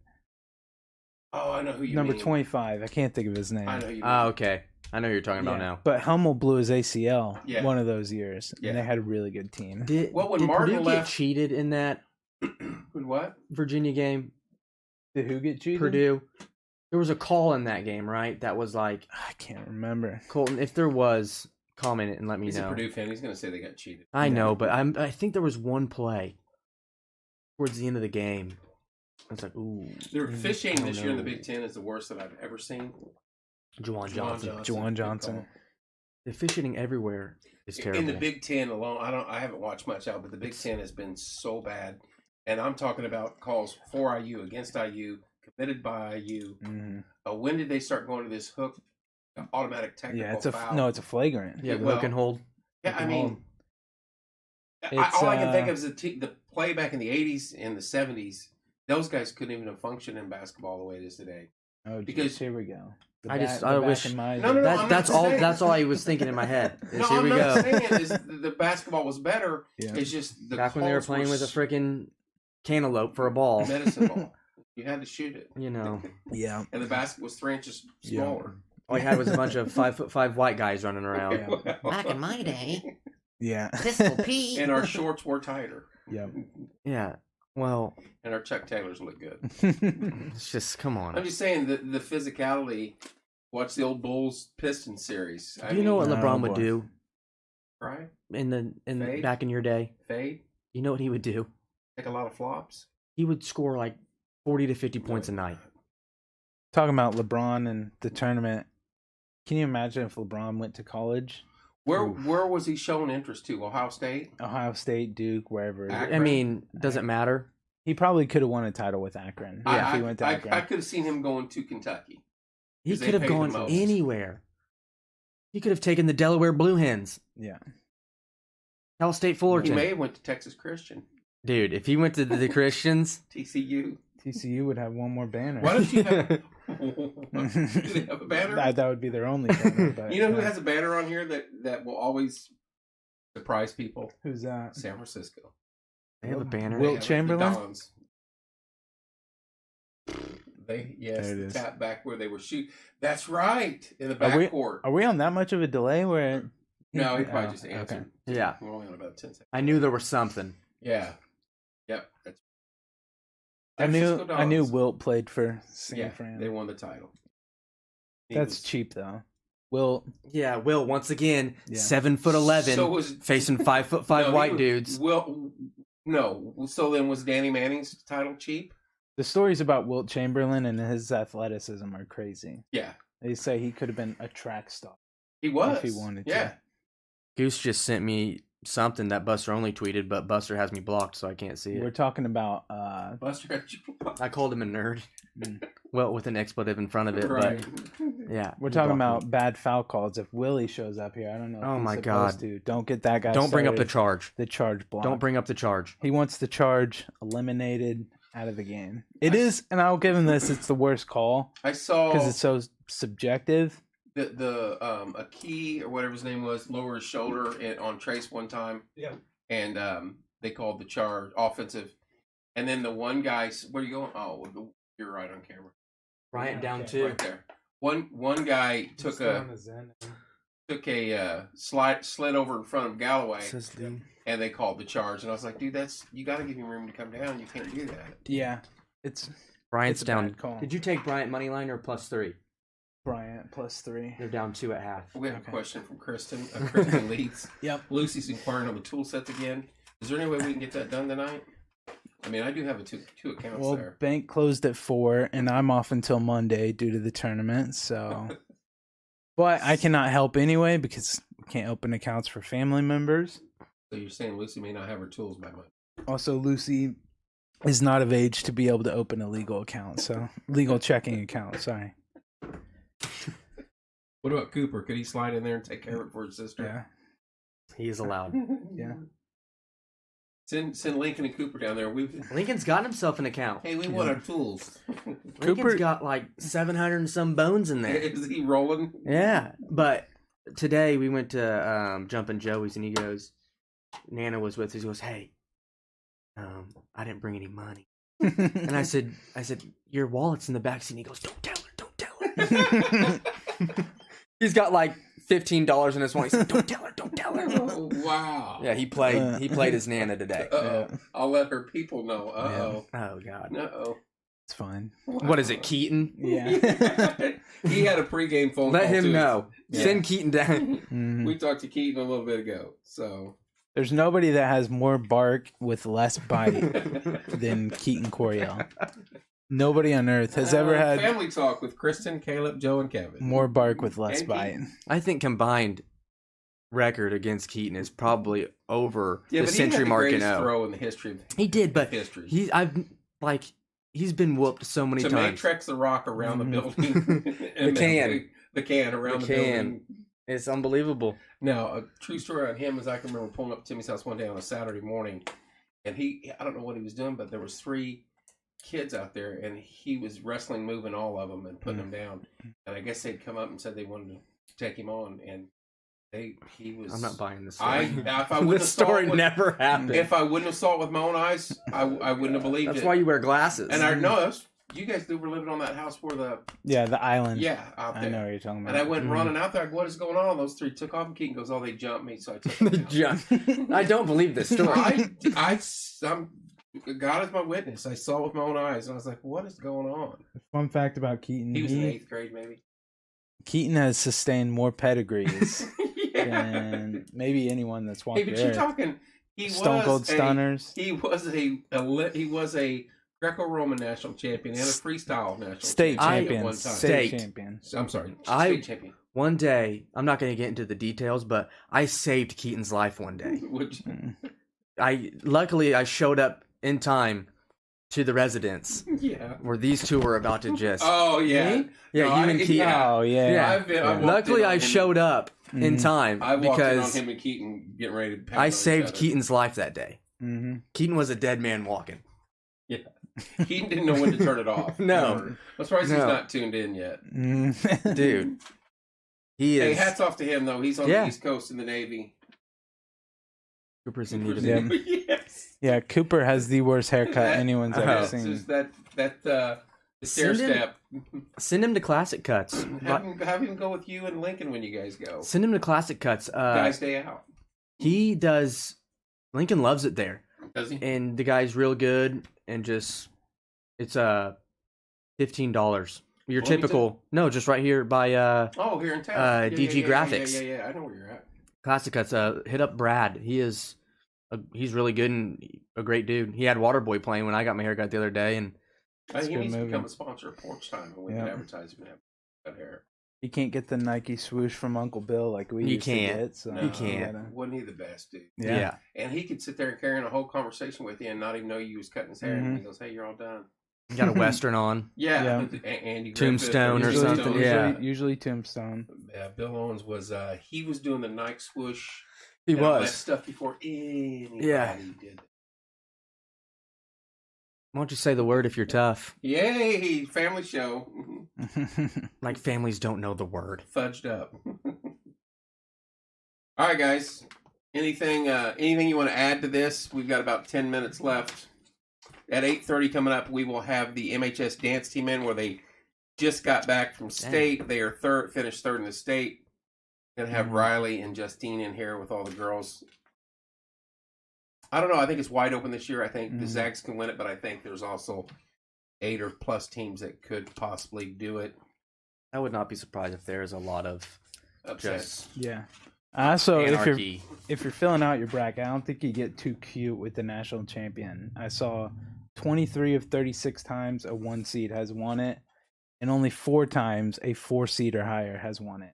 Oh, I know who you Number mean. 25. I can't think of his name. I know you. Okay. I know who you're talking about now. But Hummel blew his ACL one of those years, and they had a really good team. Did Martin Purdue left, get cheated in that what? Virginia game? Did who get cheated? Purdue. There was a call in that game, right? That was like I can't remember. Colton. If there was, comment it and let me He's know. a Purdue fan. He's going to say they got cheated. I know, but I think there was one play towards the end of the game. I was like, ooh. Their officiating this year in the Big Ten is the worst that I've ever seen. Juwan Johnson. Juwan Johnson. The officiating everywhere is terrible. In the Big Ten alone, I haven't watched much out, but the Big Ten has been so bad. And I'm talking about calls for IU, against IU, committed by IU. When did they start going to this hook, automatic technical foul? It's a flagrant. Yeah, hook and hold. Yeah, I mean, all I can think of is the play back in the 80s and the 70s. Those guys couldn't even function in basketball the way it is today. Oh, because here we go. I wish. That's all. That's all I was thinking in my head. I'm not saying is the basketball was better. Yeah. It's just back when they were playing with a freaking cantaloupe for a ball, medicine ball. You had to shoot it. Yeah. And the basket was 3 inches smaller. All you had was a bunch of 5'5" white guys running around. Back in my day. Yeah. Pistol Pete. And our shorts were tighter. Yeah. Yeah. Well. And our Chuck Taylors look good. It's just, come on. I'm just saying the physicality. Watch the old Bulls Pistons series. Do you know what LeBron would do? Right. Back in your day. Fade. You know what he would do? Take a lot of flops. He would score like 40 to 50 points a night. Talking about LeBron and the tournament, can you imagine if LeBron went to college? Where was he showing interest to? Ohio State, Duke, wherever. Akron? I mean, does it matter? He probably could have won a title with Akron. Yeah, if he went to Akron. I could have seen him going to Kentucky. He could have gone anywhere. He could have taken the Delaware Blue Hens. Yeah. Cal State Fullerton. He may have went to Texas Christian. Dude, if he went to the Christians, TCU would have one more banner. Why don't you have? Do they have a banner? That would be their only banner. But, you know who has a banner on here that will always surprise people? Who's that? San Francisco. They have a banner. Wilt Chamberlain. The tap back where they were shooting. That's right, in the backcourt. Are we on that much of a delay? Where? No, he probably just answered. Okay. Yeah, we're only on about 10 seconds. I knew there was something. Yeah. Yep. I knew Wilt played for San Fran. They won the title. That's cheap though. Wilt. Yeah, Wilt once again 7'11", facing 5'5" white dudes. No. So then was Danny Manning's title cheap? The stories about Wilt Chamberlain and his athleticism are crazy. Yeah. They say he could have been a track star. He was. If he wanted to. Yeah. Goose just sent me something that Buster only tweeted, but Buster has me blocked, so I can't see it. We're talking about Buster had you blocked. I called him a nerd. Well, with an expletive in front of it, right. But yeah. We're talking about bad foul calls. If Willie shows up here, I don't know if oh he's my supposed God. to. Don't get that guy Don't bring up the started. charge. The charge block. Don't bring up the charge. He wants the charge eliminated out of the game. It is, and I'll give him this, it's the worst call. I saw because it's so subjective. A key or whatever his name was lower his shoulder on Trace one time. Yeah. And they called the charge offensive. And then the one guy, where are you going? Oh, you're right on camera. Bryant down two. Right there. One guy took a slid over in front of Galloway, and they called the charge. And I was like, dude, you got to give him room to come down. You can't do that. Yeah, Bryant's it's down. Call. Did you take Bryant money line or +3? Bryant +3. They're down 2 at half. We have a question from Kristen. Kristen Leeds. Yep. Lucy's inquiring on the tool sets again. Is there any way we can get that done tonight? I mean, I do have two accounts there. Well, bank closed at 4, and I'm off until Monday due to the tournament. So, but I cannot help anyway because we can't open accounts for family members. So you're saying Lucy may not have her tools by Monday? Also, Lucy is not of age to be able to open a legal account. So, legal checking account. Sorry. What about Cooper? Could he slide in there and take care of it for his sister? Yeah, he is allowed. Yeah. Send Lincoln and Cooper down there. Lincoln's got himself an account. Hey, we want our tools. Lincoln's got like 700 and some bones in there. Is he rolling? Yeah, but today we went to Jumpin' Joey's and he goes, Nana was with us. He goes, hey, I didn't bring any money. And I said, your wallet's in the back seat. And he goes, don't tell her. He's got like $15 in his wallet. He said, don't tell her. Oh, wow. Yeah, he played his Nana today. Uh-oh. I'll let her people know. Uh-oh. Yeah. Oh, God. Uh-oh. It's fine. Wow. What is it, Keaton? Yeah. He had a pregame phone Let call him too. know. Yeah. Send Keaton down. Mm-hmm. We talked to Keaton a little bit ago, so... There's nobody that has more bark with less bite than Keaton Coriel. Nobody on earth has ever had family talk with Kristen, Caleb, Joe, and Kevin. more bark with less bite. I think combined, record against Keaton is probably over Yeah, the but century he had the mark in greatest O. throw in the history of He did, but history. he's been whooped so many to times. Matrix the rock around the building. The can around the building. It's unbelievable. Now, a true story on him is I can remember pulling up to Timmy's house one day on a Saturday morning, and I don't know what he was doing, but there was 3 kids out there, and he was wrestling, moving all of them and putting them down. And I guess they'd come up and said they wanted to take him on, and he was. I'm not buying this story. If I wouldn't This story never happened. If I wouldn't have saw it with my own eyes, I wouldn't have believed That's it. why you wear glasses. And I know you guys were living on that house where the island. out there. I know what you're talking about. And I went running out there. Like, what is going on? Those 3 took off, and Keaton goes, "Oh, they jumped me." So I took them down. I don't believe this story. God is my witness. I saw it with my own eyes, and I was like, "What is going on?" Fun fact about Keaton: He was in 8th grade, maybe. Keaton has sustained more pedigrees Yeah. than maybe anyone that's walked Hey, but the you're earth. talking. He Stone Cold Stunners. He was a Greco-Roman national champion and a freestyle national State champion champion. at one time. State champion. I'm sorry, I- state champion. One day, I'm not going to get into the details, but I saved Keaton's life one day. Would you? Luckily I showed up in time to the residence Yeah. where these two were about to just. Oh yeah. Me? Yeah, No, you and Keaton. yeah. Oh yeah. Yeah. I walked Luckily, in on I him- showed up in time I walked in on because him and Keaton getting ready to. pound I on each saved other. Keaton's life that day. Mm-hmm. Keaton was a dead man walking. Keaton didn't know when to turn it off. No. Ever. I'm surprised he's No. not tuned in yet. Dude. He Hey, is. hats off to him though. He's on Yeah. the East Coast in the Navy. Cooper's in need of Yeah. it. Yes. Yeah, Cooper has the worst haircut That- anyone's Oh. ever It's seen. just the stair Send him- step. Send him to Classic Cuts. Have him go with you and Lincoln when you guys go. Send him to Classic Cuts. Guys' day out. He does. Lincoln loves it there. Does he? And the guy's real good and just. It's $15. Your Bloomington? typical. No, just right here by Oh, here in town. DG Graphics. Yeah. I know where you're at. Classic Cuts. Hit up Brad. He's really good and a great dude. He had Waterboy playing when I got my haircut the other day, and I think he good needs to movie. become a sponsor of Porch Time, and we can Yeah. advertise him and have cut hair. You can't get the Nike swoosh from Uncle Bill like we You used can't. to get. So You can't. Wasn't he the best dude? Yeah. And he could sit there and carry on a whole conversation with you and not even know you was cutting his hair. And he goes, "Hey, you're all done." He got a Western on. Yeah. Yeah. Andy Tombstone or Griffith something, Tombstone. yeah. Usually Tombstone. Bill Owens was he was doing the Nike swoosh. He and all that was. stuff before anybody Yeah. did. Why don't you say the word if you're tough? Yay! Family show. Like families don't know the word. Fudged up. All right, guys. Anything you want to add to this? We've got about 10 minutes left. At 8:30 coming up, we will have the MHS dance team in where they just got back from state. They are finished third in the state. Gonna have Riley and Justine in here with all the girls. I don't know. I think it's wide open this year. I think the Zags can win it, but I think there's also 8 or plus teams that could possibly do it. I would not be surprised if there's a lot of Upsets. just Yeah. So anarchy. if you're filling out your bracket, I don't think you get too cute with the national champion. I saw 23 of 36 times a 1 seed has won it, and only 4 times a 4 seed or higher has won it.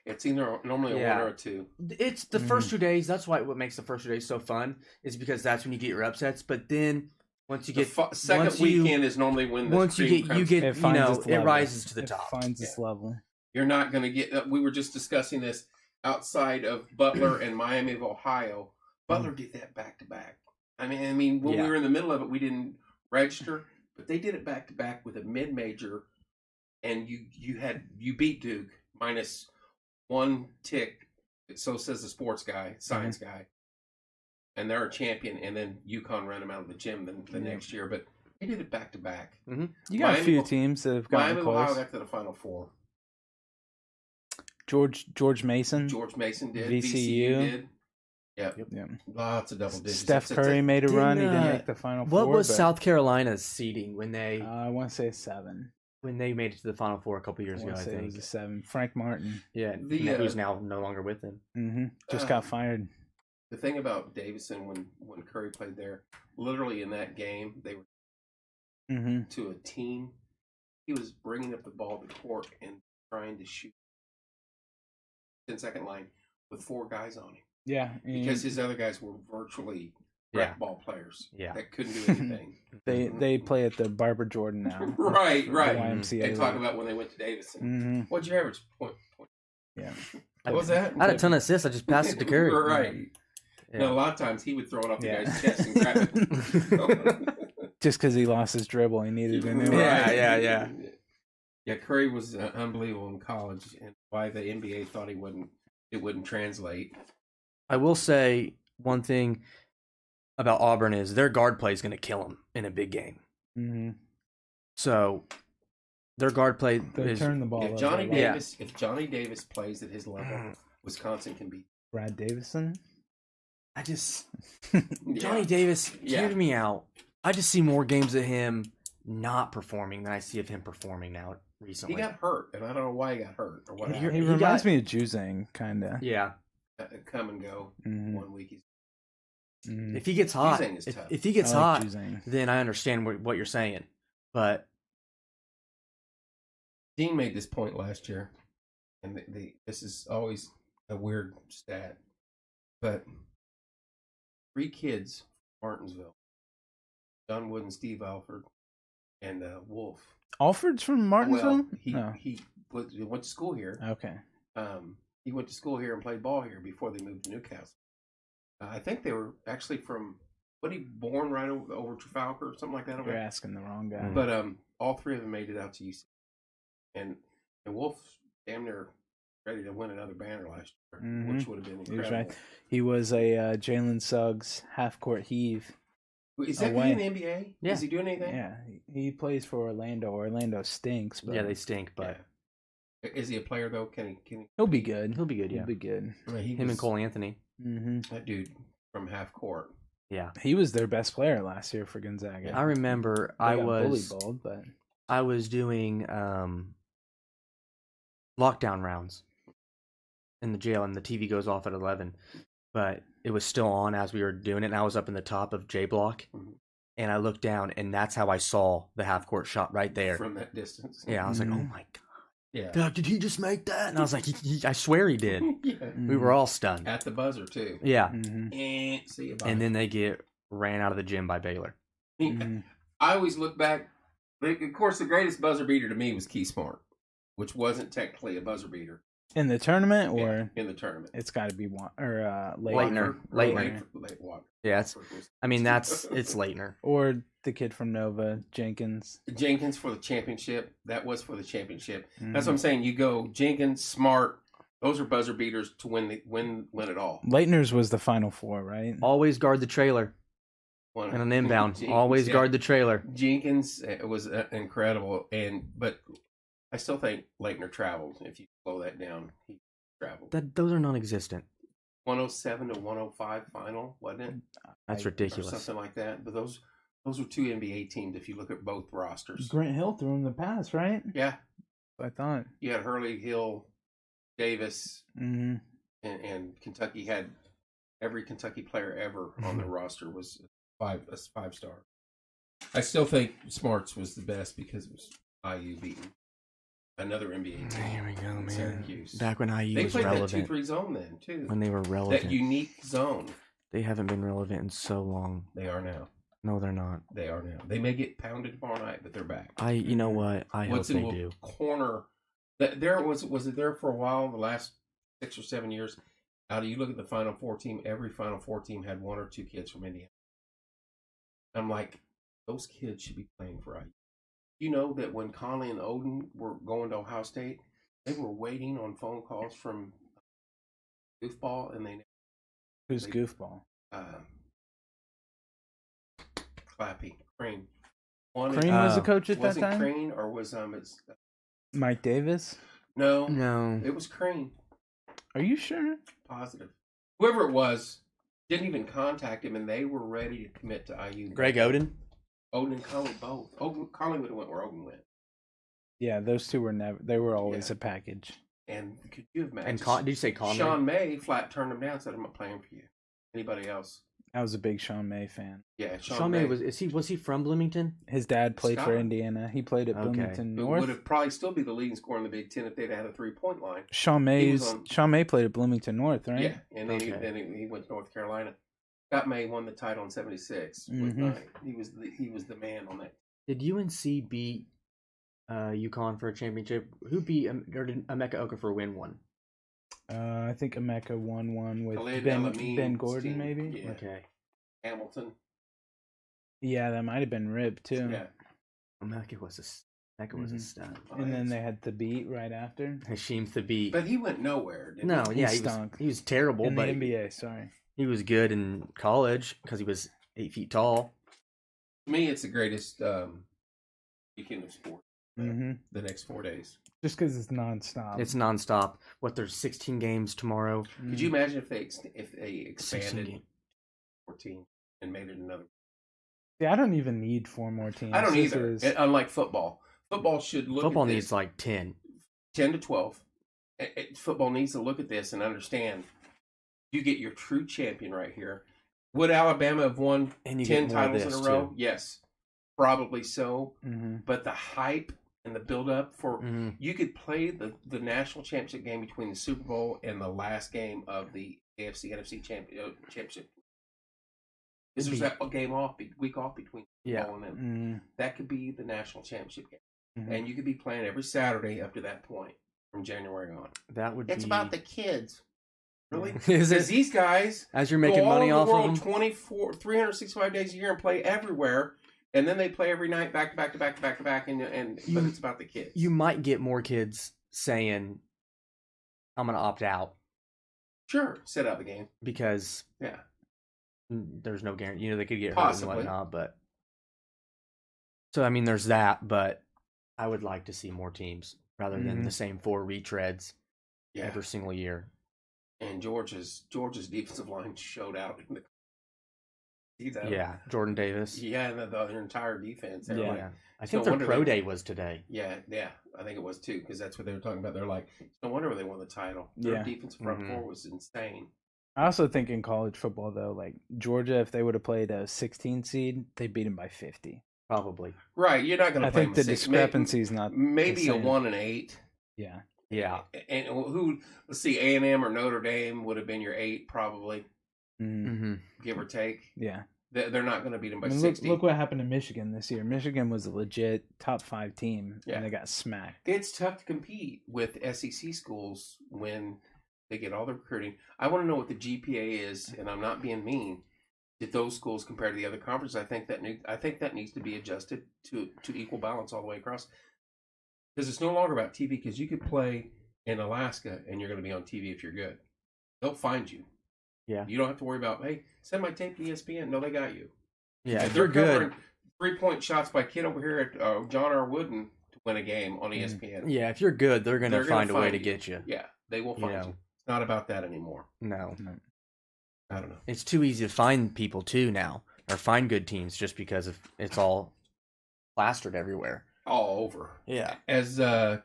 It's either normally a 1 or a 2. It's the first 2 days. That's why what makes the first 2 days so fun is because that's when you get your upsets. But then once you The get second once you- weekend is normally when the once you cream get comes. it finds its level. rises to the It top. finds its level. You're not going to get. We were just discussing this outside of Butler and Miami of Ohio. Butler did that back to back. I mean, when we were in the middle of it, we didn't register, but they did it back to back with a mid major, and you beat Duke minus 1 tick. So says the sports guy, science guy, and they're a champion. And then UConn ran them out of the gym the next year, but they did it back to back. You got Miami- a few teams that have gotten Miami of Ohio close. got to the Final Four. George Mason. George Mason did. VCU. did. Yep. Yeah. Lots of double digits. Steph It's a- Curry made a run. He Didn't, didn't make the final What four. was but, South Carolina's seeding when they I want to say 7. made it to the Final Four a couple I years ago? want I to say it think. was a 7. Frank Martin. Yeah, who's now no longer with them. Just got fired. The thing about Davidson when Curry played there, literally in that game, they were to a team. He was bringing up the ball to the court and trying to shoot 10-second line with 4 guys on him Yeah, because his other guys were virtually rec ball players that couldn't do anything. they play at the Barbara Jordan now. right. The YMCA They talk league. about when they went to Davidson. Mm-hmm. What'd you average? Point. Yeah. What was that? I had a ton of assists. I just passed it to Curry. Right. Yeah. No, a lot of times he would throw it off the Yeah. guy's chest and grab it. Just because he lost his dribble, he needed a new one. Yeah. Yeah, Curry was unbelievable in college, and why the NBA thought it wouldn't translate. I will say one thing about Auburn is their guard play is going to kill them in a big game. Mm-hmm. So their guard play They is turn the ball If over. Johnny a lot. Davis plays at his level, Wisconsin can beat. Brad Davison. I just Yeah. Johnny Davis, Yeah. hear me out. I just see more games of him not performing than I see of him performing now He recently. got hurt, and I don't know why he got hurt or what He- happened. He he reminds got- me of Juzang, kind of. Yeah. Come and go. Mm-hmm. 1 week he's Mm-hmm. If he gets hot, Juzang is tough. if he gets I like hot, Juzang. then I understand what you're saying. But Dean made this point last year, and this is always a weird stat, but 3 kids from Martinsville, John Wood and Steve Alford, and Wolf. Alford's from Martinsville? Well, he No. he went to school here. Okay. He went to school here and played ball here before they moved to Newcastle. I think they were actually from. What he born right over Trafalgar or something like that. You're asking the wrong guy. But all 3 of them made it out to UC, and Wolf damn near ready to win another banner last year, Mhm. which would have been He was incredible. right. He was a Jalen Suggs half-court heave. Is that away. in the NBA? Yeah. Is he doing anything? Yeah, he plays for Orlando. Orlando stinks, but yeah, they stink. But Yeah. Is he a player though? Can he? he'll be good. he'll be good. Yeah, He'll be good. him and Cole Anthony. Mm-hmm. That dude from half court. Yeah, He was their best player last year for Gonzaga. I remember They I got was bully balled, but I was doing lockdown rounds in the jail, and the TV goes off at 11, but it was still on as we were doing it. And I was up in the top of J block, Mhm. and I looked down, and that's how I saw the half court shot right there. From that distance. Yeah, I was like, Mhm. "Oh my god, Yeah. Doug, did he just make that?" And I was like, I swear he did." Yeah. We were all stunned. At the buzzer too. Yeah, Mhm. See you. Bye. and then they get ran out of the gym by Baylor. Mhm. I always look back. Of course, the greatest buzzer beater to me was Key Smart, which wasn't technically a buzzer beater in the tournament, or in the tournament. it's got to be Leitner. Leitner. Yeah, I mean it's Leitner. Or the kid from Nova, Jenkins. Jenkins for the championship. That was for the championship. Mhm. That's what I'm saying. You go Jenkins, Smart. Those are buzzer beaters to win it all. Leitner's was the Final Four, right? Always guard the trailer and an inbound. Jenkins, Always yeah. guard the trailer. Jenkins was incredible, but I still think Leitner traveled. If you slow that down, he traveled. Those are non-existent. 107 to 105 final, wasn't it? That's Or ridiculous. something like that. But those were 2 NBA teams if you look at both rosters. Grant Hill threw him the pass, right? Yeah, I thought. you had Hurley, Hill, Davis, Mm-hmm. and Kentucky had every Kentucky player ever on the roster was a 5-star. I still think Smarts was the best because it was IU beating another NBA team. Here we go, man. Syracuse. Back when IU They was played relevant. that 2-3 zone then too. When they were relevant. That unique zone. They haven't been relevant in so long. They are now. No, they're not. They are now. They may get pounded tomorrow night, but they're back. You know what? I hope Woodson they will do. corner. There was it there for a while? The last 6 or 7 years. You look at the Final Four team. Every Final Four team had 1 or 2 kids from Indiana. I'm like, those kids should be playing for IU. You know that when Conley and Oden were going to Ohio State, they were waiting on phone calls from Goofball, and Who's Goofball? Clappy Crane. Crane was the coach at that wasn't time? Crane or was it's Mike Davis? no, No. it was Crane. Are you sure? Positive. Whoever it was didn't even contact him, and they were ready to commit to IU. Greg Oden? Oden and Conley both. Conley would have went where Oden went. Yeah, those two were never. They were always Yeah. a package. And could you imagine? And did you say Conley? Sean May flat turned him down, said, "I'm not playing for you. Anybody else?" I was a big Sean May fan. Yeah, Sean May was he from Bloomington? His dad played for Scotland. Indiana. He played at Okay. Bloomington It North. would have probably still be the leading scorer in the Big Ten if they'd had a 3-point line. Sean May played at Bloomington North, right? Yeah, and then, Okay. he went to North Carolina. Scott May won the title in '76. He was the man on that. Did UNC beat UConn for a championship? Who beat or did Emeka Okafor win one? I think Emeka won one with Khalid Ben El-Amin's Gordon, team. maybe. Yeah. Okay. Hamilton. Yeah, that might have been Rib too. Yeah. Emeka was a stud. And then they had the beat right after. Hasheem Thabit. But he went nowhere. Didn't No, he? yeah, He he was stunk. he was terrible, In the but NBA, sorry. he was good in college because he was 8 feet tall. To me, it's the greatest weekend of sport. Mm-hmm. The next 4 days. Just because it's nonstop. It's nonstop. What? There's 16 games tomorrow. Could you imagine if they 16 expanded games. 14 and made it another? See, I don't even need 4 more teams. I don't This either. is- Unlike football, football should look. Football at this. needs like 10. 10 to 12. Football needs to look at this and understand you get your true champion right here. Would Alabama have won And you 10 get more of titles in a this, row? too. Yes, probably so. Mhm. But the hype and the build up for Mhm. you could play the national championship game between the Super Bowl and the last game of the AFC NFC championship. This was that week off between Yeah. Bowl and them. Mhm. That could be the national championship game. Mhm. And you could be playing every Saturday up to that point from January on. That would It's be. about the kids. Really? Is Because it? these guys As you're go making all money over off the of world them? 365 days a year and play everywhere. And then they play every night back to back to back to back to back. But it's about the kids. You might get more kids saying, I'm going to opt out Sure, sit out the game. because Yeah. there's no guarantee. They could get hurt Possibly. and whatnot. But so, I mean, there's that. But I would like to see more teams rather than Mhm. the same 4 retreads Yeah. every single year. And Georgia's defensive line showed out in the. See that? Yeah. Jordan Davis. Yeah, and their entire defense. They're Yeah. like, Yeah. I it's think no their wonder pro they- day was today. yeah, I think it was too, because that's what they were talking about. They're like, it's no wonder they won the title. Their Yeah. defensive front Mhm. four was insane. I also think in college football, though, like Georgia, if they would have played a 16 seed, they beat them by 50. Probably. Right, you're not going to I play think them the six. discrepancy is not. Maybe the a same. 1-8. Yeah. Yeah. And who? Let's see, A&M or Notre Dame would have been your 8, probably, Mhm. Mm-hmm. give or take. Yeah. They're not going to beat them by I mean, 60. look what happened to Michigan this year. Michigan was a legit top 5 team, Yeah. and they got smacked. It's tough to compete with SEC schools when they get all the recruiting. I want to know what the GPA is, and I'm not being mean. Did those schools compare to the other conferences? I think that needs to be adjusted to equal balance all the way across. Because it's no longer about TV. Because you could play in Alaska and you're going to be on TV if you're good. They'll find you. Yeah. You don't have to worry about, hey, send my tape to ESPN. No, they got you. Yeah. If If they're you're good. covering 3-point shots by kid over here at John R. Wooden to win a game on ESPN. Yeah. If you're good, they're going to They're gonna find a way find to you. get you. Yeah, they will find Yeah. you. It's not about that anymore. No. I don't know. It's too easy to find people too now, or find good teams just because of it's all plastered everywhere. All over. Yeah. As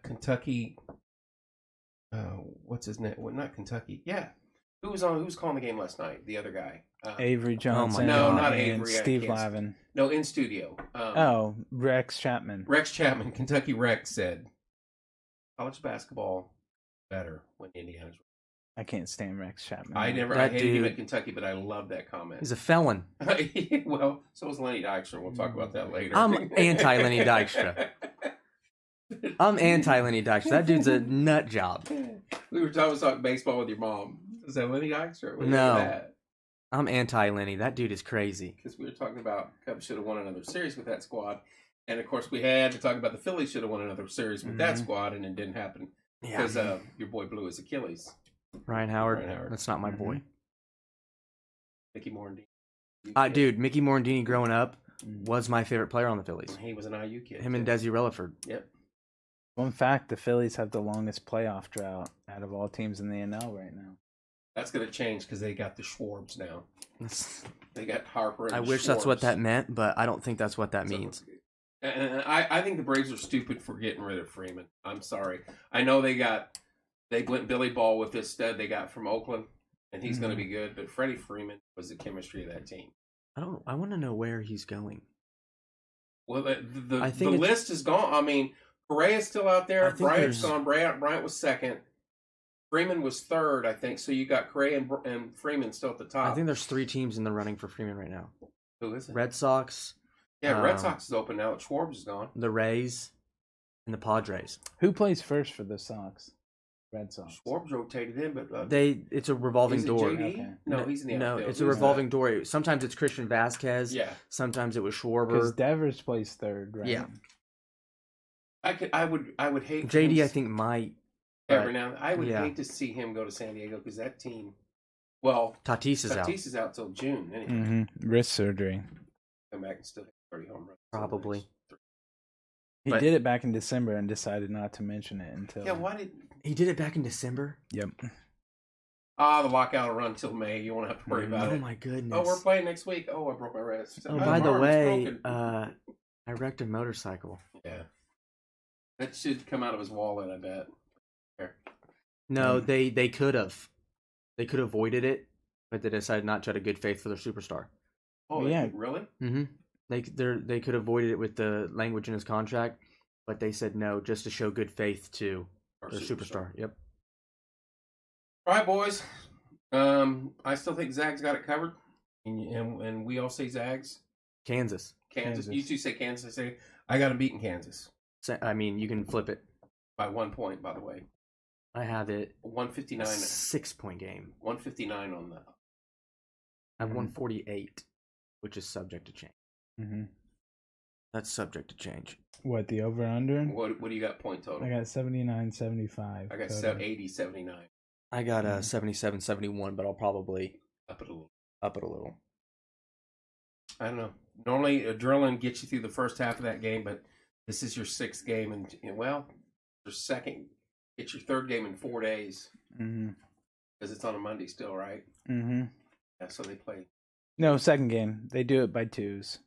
Kentucky, what's his name? Well, not Kentucky. Yeah, who was calling the game last night? The other guy. Avery Johnson. No, not and Avery, I Steve can't- Lavin. No, in studio. Oh, Rex Chapman. Rex Chapman, Kentucky Rex said, "College basketball better when Indiana's." I can't stand Rex Chapman. I That hated him dude- at Kentucky, but I love that comment. He's a felon. Well, so was Lenny Dykstra. We'll talk about that later. I'm anti-Lenny Dykstra. I'm anti-Lenny Dykstra. That dude's a nut job. We were talking baseball with your mom. Is that Lenny Dykstra? What do you No. think of that? I'm anti-Lenny. That dude is crazy. Because we were talking about Cubs should have won another series with that squad, and of course we had to talk about the Phillies should have won another series with that Mhm. squad, and it didn't happen Yeah. because your boy blew his Achilles. Ryan Howard. Ryan Howard. That's not my boy. Mickey Morandini. Dude, Mickey Morandini growing up was my favorite player on the Phillies. He was an IU kid. Him and too. Desi Relaford. Yep. Fun fact: the Phillies have the longest playoff drought out of all teams in the NL right now. That's going to change because they got the Schwarbs now. That's- They got Harper. And I wish that's what Schwarbs. that meant, but I don't think that's what that So- means. And I think the Braves are stupid for getting rid of Freeman. I'm sorry. I know they went Billy Ball with this stud they got from Oakland. and he's going to be good. But Freddie Freeman was the chemistry of that team. I want to know where he's going. Well, I the think list is gone. I mean, Correa's still out there. I think Bryant's gone. Bryant was second. Freeman was third, I think. So you got Correa and Freeman still at the top. I think there's 3 teams in the running for Freeman right now. Who is it? Red Sox. Yeah, Red Sox is open now. Schwartz is gone. The Rays, and the Padres. Who plays first for the Sox? Red Sox. Schwartz rotated in, but It's a revolving door. JD? Okay. No, he's in the No, outfield. it's a Who's revolving door. Sometimes it's Christian Vasquez. that? Yeah, Sometimes it was Because Schwarber. Devers plays third, right? Yeah. I would hate JD, him I think might. every now. I would yeah. hate to see him go to San Diego because that team. Well, Tatis is out. Tatis is out till June anyway. Mm-hmm. Wrist surgery. Come back and still hit 30 home runs. Probably. He But- did it back in December and decided not to mention it until. Yeah, why did? He did it back in December. Yep. The lockout will run till May. You won't have to worry about Oh it. my goodness. Oh, we're playing next week. Oh, I broke my wrist. Oh, My by the arm's way, broken. I wrecked a motorcycle. Yeah, that should come out of his wallet. I bet. Here. No, they could have. They could have avoided it, but they decided not to out of good faith for their superstar. Oh, Yeah. yeah, really? Mm-hmm. They could have avoided it with the language in his contract, but they said no just to show good faith to Our their superstar. Yep. All right, boys. I still think Zag's got it covered, and we all say Zags. Kansas. Kansas. Kansas. You two say Kansas. I say I got him beating Kansas I mean, you can flip it. by 1 point. By the way, I have it 159. 6-point game. 159 on the. I have Mhm. 148, which is subject to change. Mm-hmm. That's subject to change. What, the over under? What do you got point total? I got 79-75. I got total. 80, 79. I got a 77-71, but I'll probably Up it a little. up it a little. I don't know. Normally, adrenaline gets you through the first half of that game, but this is your 6th game, and well, your second. It's your 3rd game in 4 days Mm-hmm. because it's on a Monday still, right? Mm-hmm. Yeah. So they play. No, second game. They do it by twos.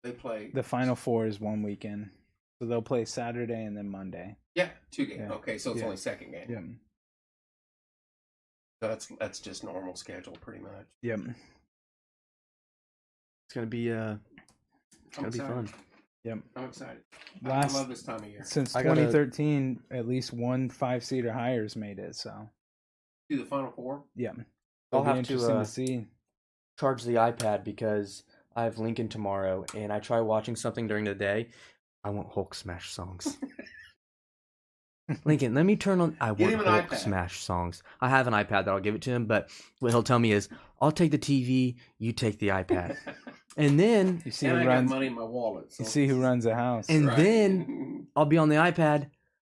They play. The final 4 is one weekend. So they'll play Saturday and then Monday. Yeah, 2 games. Yeah. Okay, so it's Yeah. only second game. Yep. So that's just normal schedule, pretty much. Yep. It's gonna be I'm be excited. fun. Yep. I'm excited. Last- I love this time of year. Since I gotta- 2013, at least one 5-seater hires made it. So, Do the Final Four. yeah. I'll It'll be have to, interesting to see. Charge the iPad because I have Lincoln tomorrow, and I try watching something during the day. I want Hulk smash songs. Lincoln, let me turn on. I Get want him an Hulk iPad. smash songs. I have an iPad that I'll give it to him, but what he'll tell me is, "I'll take the TV, you take the iPad," and then You see and who I got runs. money in my wallet. So You see who runs the house. And Right. then I'll be on the iPad.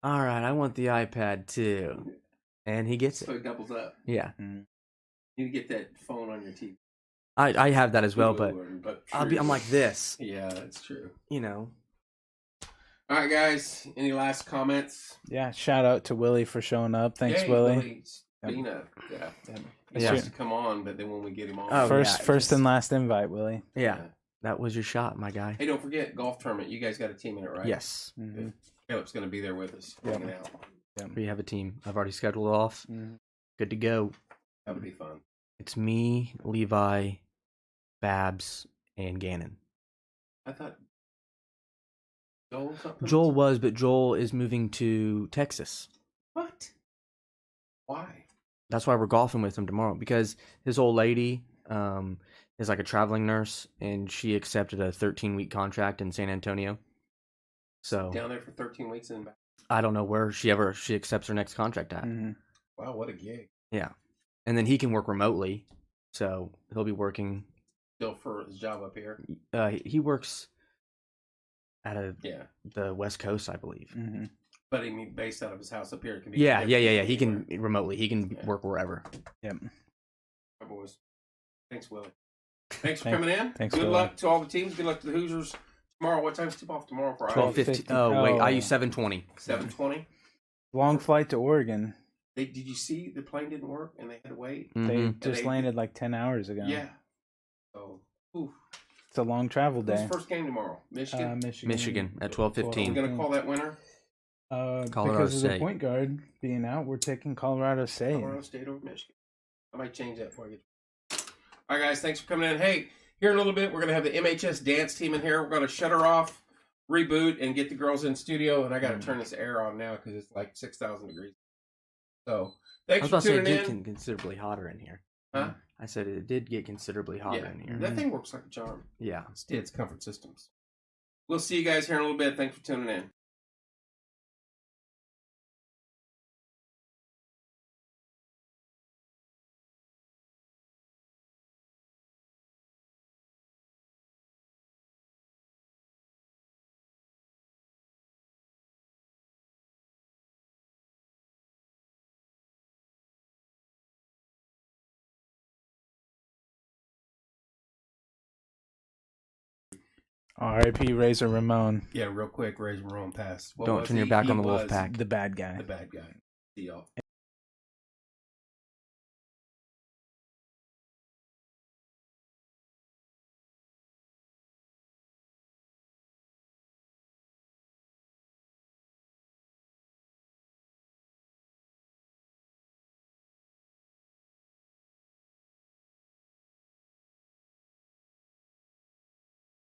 All right, I want the iPad too, and he gets so it. it doubles up. Yeah, You need to get that phone on your TV. I have that as well, but but I'm like this, Yeah, that's true. you know. All right, guys. Any last comments? Yeah, shout out to Willie for showing up. Thanks, Yay, Willie. Spina. Yeah. Yep. He's Yeah. supposed to come on, but then when we get him on. Oh, First, yeah, first just- and last invite, Willie. Yeah, that was your shot, my guy. Hey, don't forget, golf tournament. You guys got a team in it, right? Yes, Mm-hmm. Caleb's going to be there with us. Yep. Hanging out. we have a team. I've already scheduled it off. Mhm. Good to go. That would be fun. It's me, Levi, Babs, and Gannon. I thought Joel something? Joel was, but Joel is moving to Texas. What? Why? That's why we're golfing with him tomorrow, because his old lady is like a traveling nurse, and she accepted a 13-week contract in San Antonio. So Down there for 13 weeks and back. I don't know where she accepts her next contract at. Mhm. Wow, what a gig. Yeah, and then he can work remotely, so he'll be working. Still for his job up here. He works at Yeah. the West Coast, I believe. Mhm. But I mean, based out of his house up here. It can be Yeah. He anywhere. can remotely. He can Yeah. work wherever. Yep. All right, boys. Thanks, Willie. Thanks for Thank- coming in. thanks, Good Willie. luck to all the teams. Good luck to the Hoosiers tomorrow. What time's tip off tomorrow for 12:15. 12:50. Oh wait, Oh. IU 7:20. 7:20. Long flight to Oregon. Did you see the plane didn't work and they had to wait? They Mhm. just they- landed like 10 hours ago. Yeah. So, oof. It's a long travel Who's day. first game tomorrow? Michigan. Michigan at We're 12:15. gonna call that winner. Colorado Because of the State. point guard being out, we're taking Colorado State. Colorado State over Michigan. I might change that for you. All right, guys, thanks for coming in. Hey, here in a little bit, we're going to have the MHS dance team in here. We're going to shut her off, reboot, and get the girls in studio. And I got to turn this air on now because it's like 6,000 degrees. So, thanks for tuning in. It did get considerably hotter in here. Huh? I said it did get considerably hotter in here. That thing works like a charm. Yeah. It's Comfort Systems. We'll see you guys here in a little bit. Thanks for tuning in. R.I.P. Razor Ramon, Yeah, real quick, Razor Ramon passed. Don't turn your back on the wolf pack. the bad guy. The bad guy. See y'all.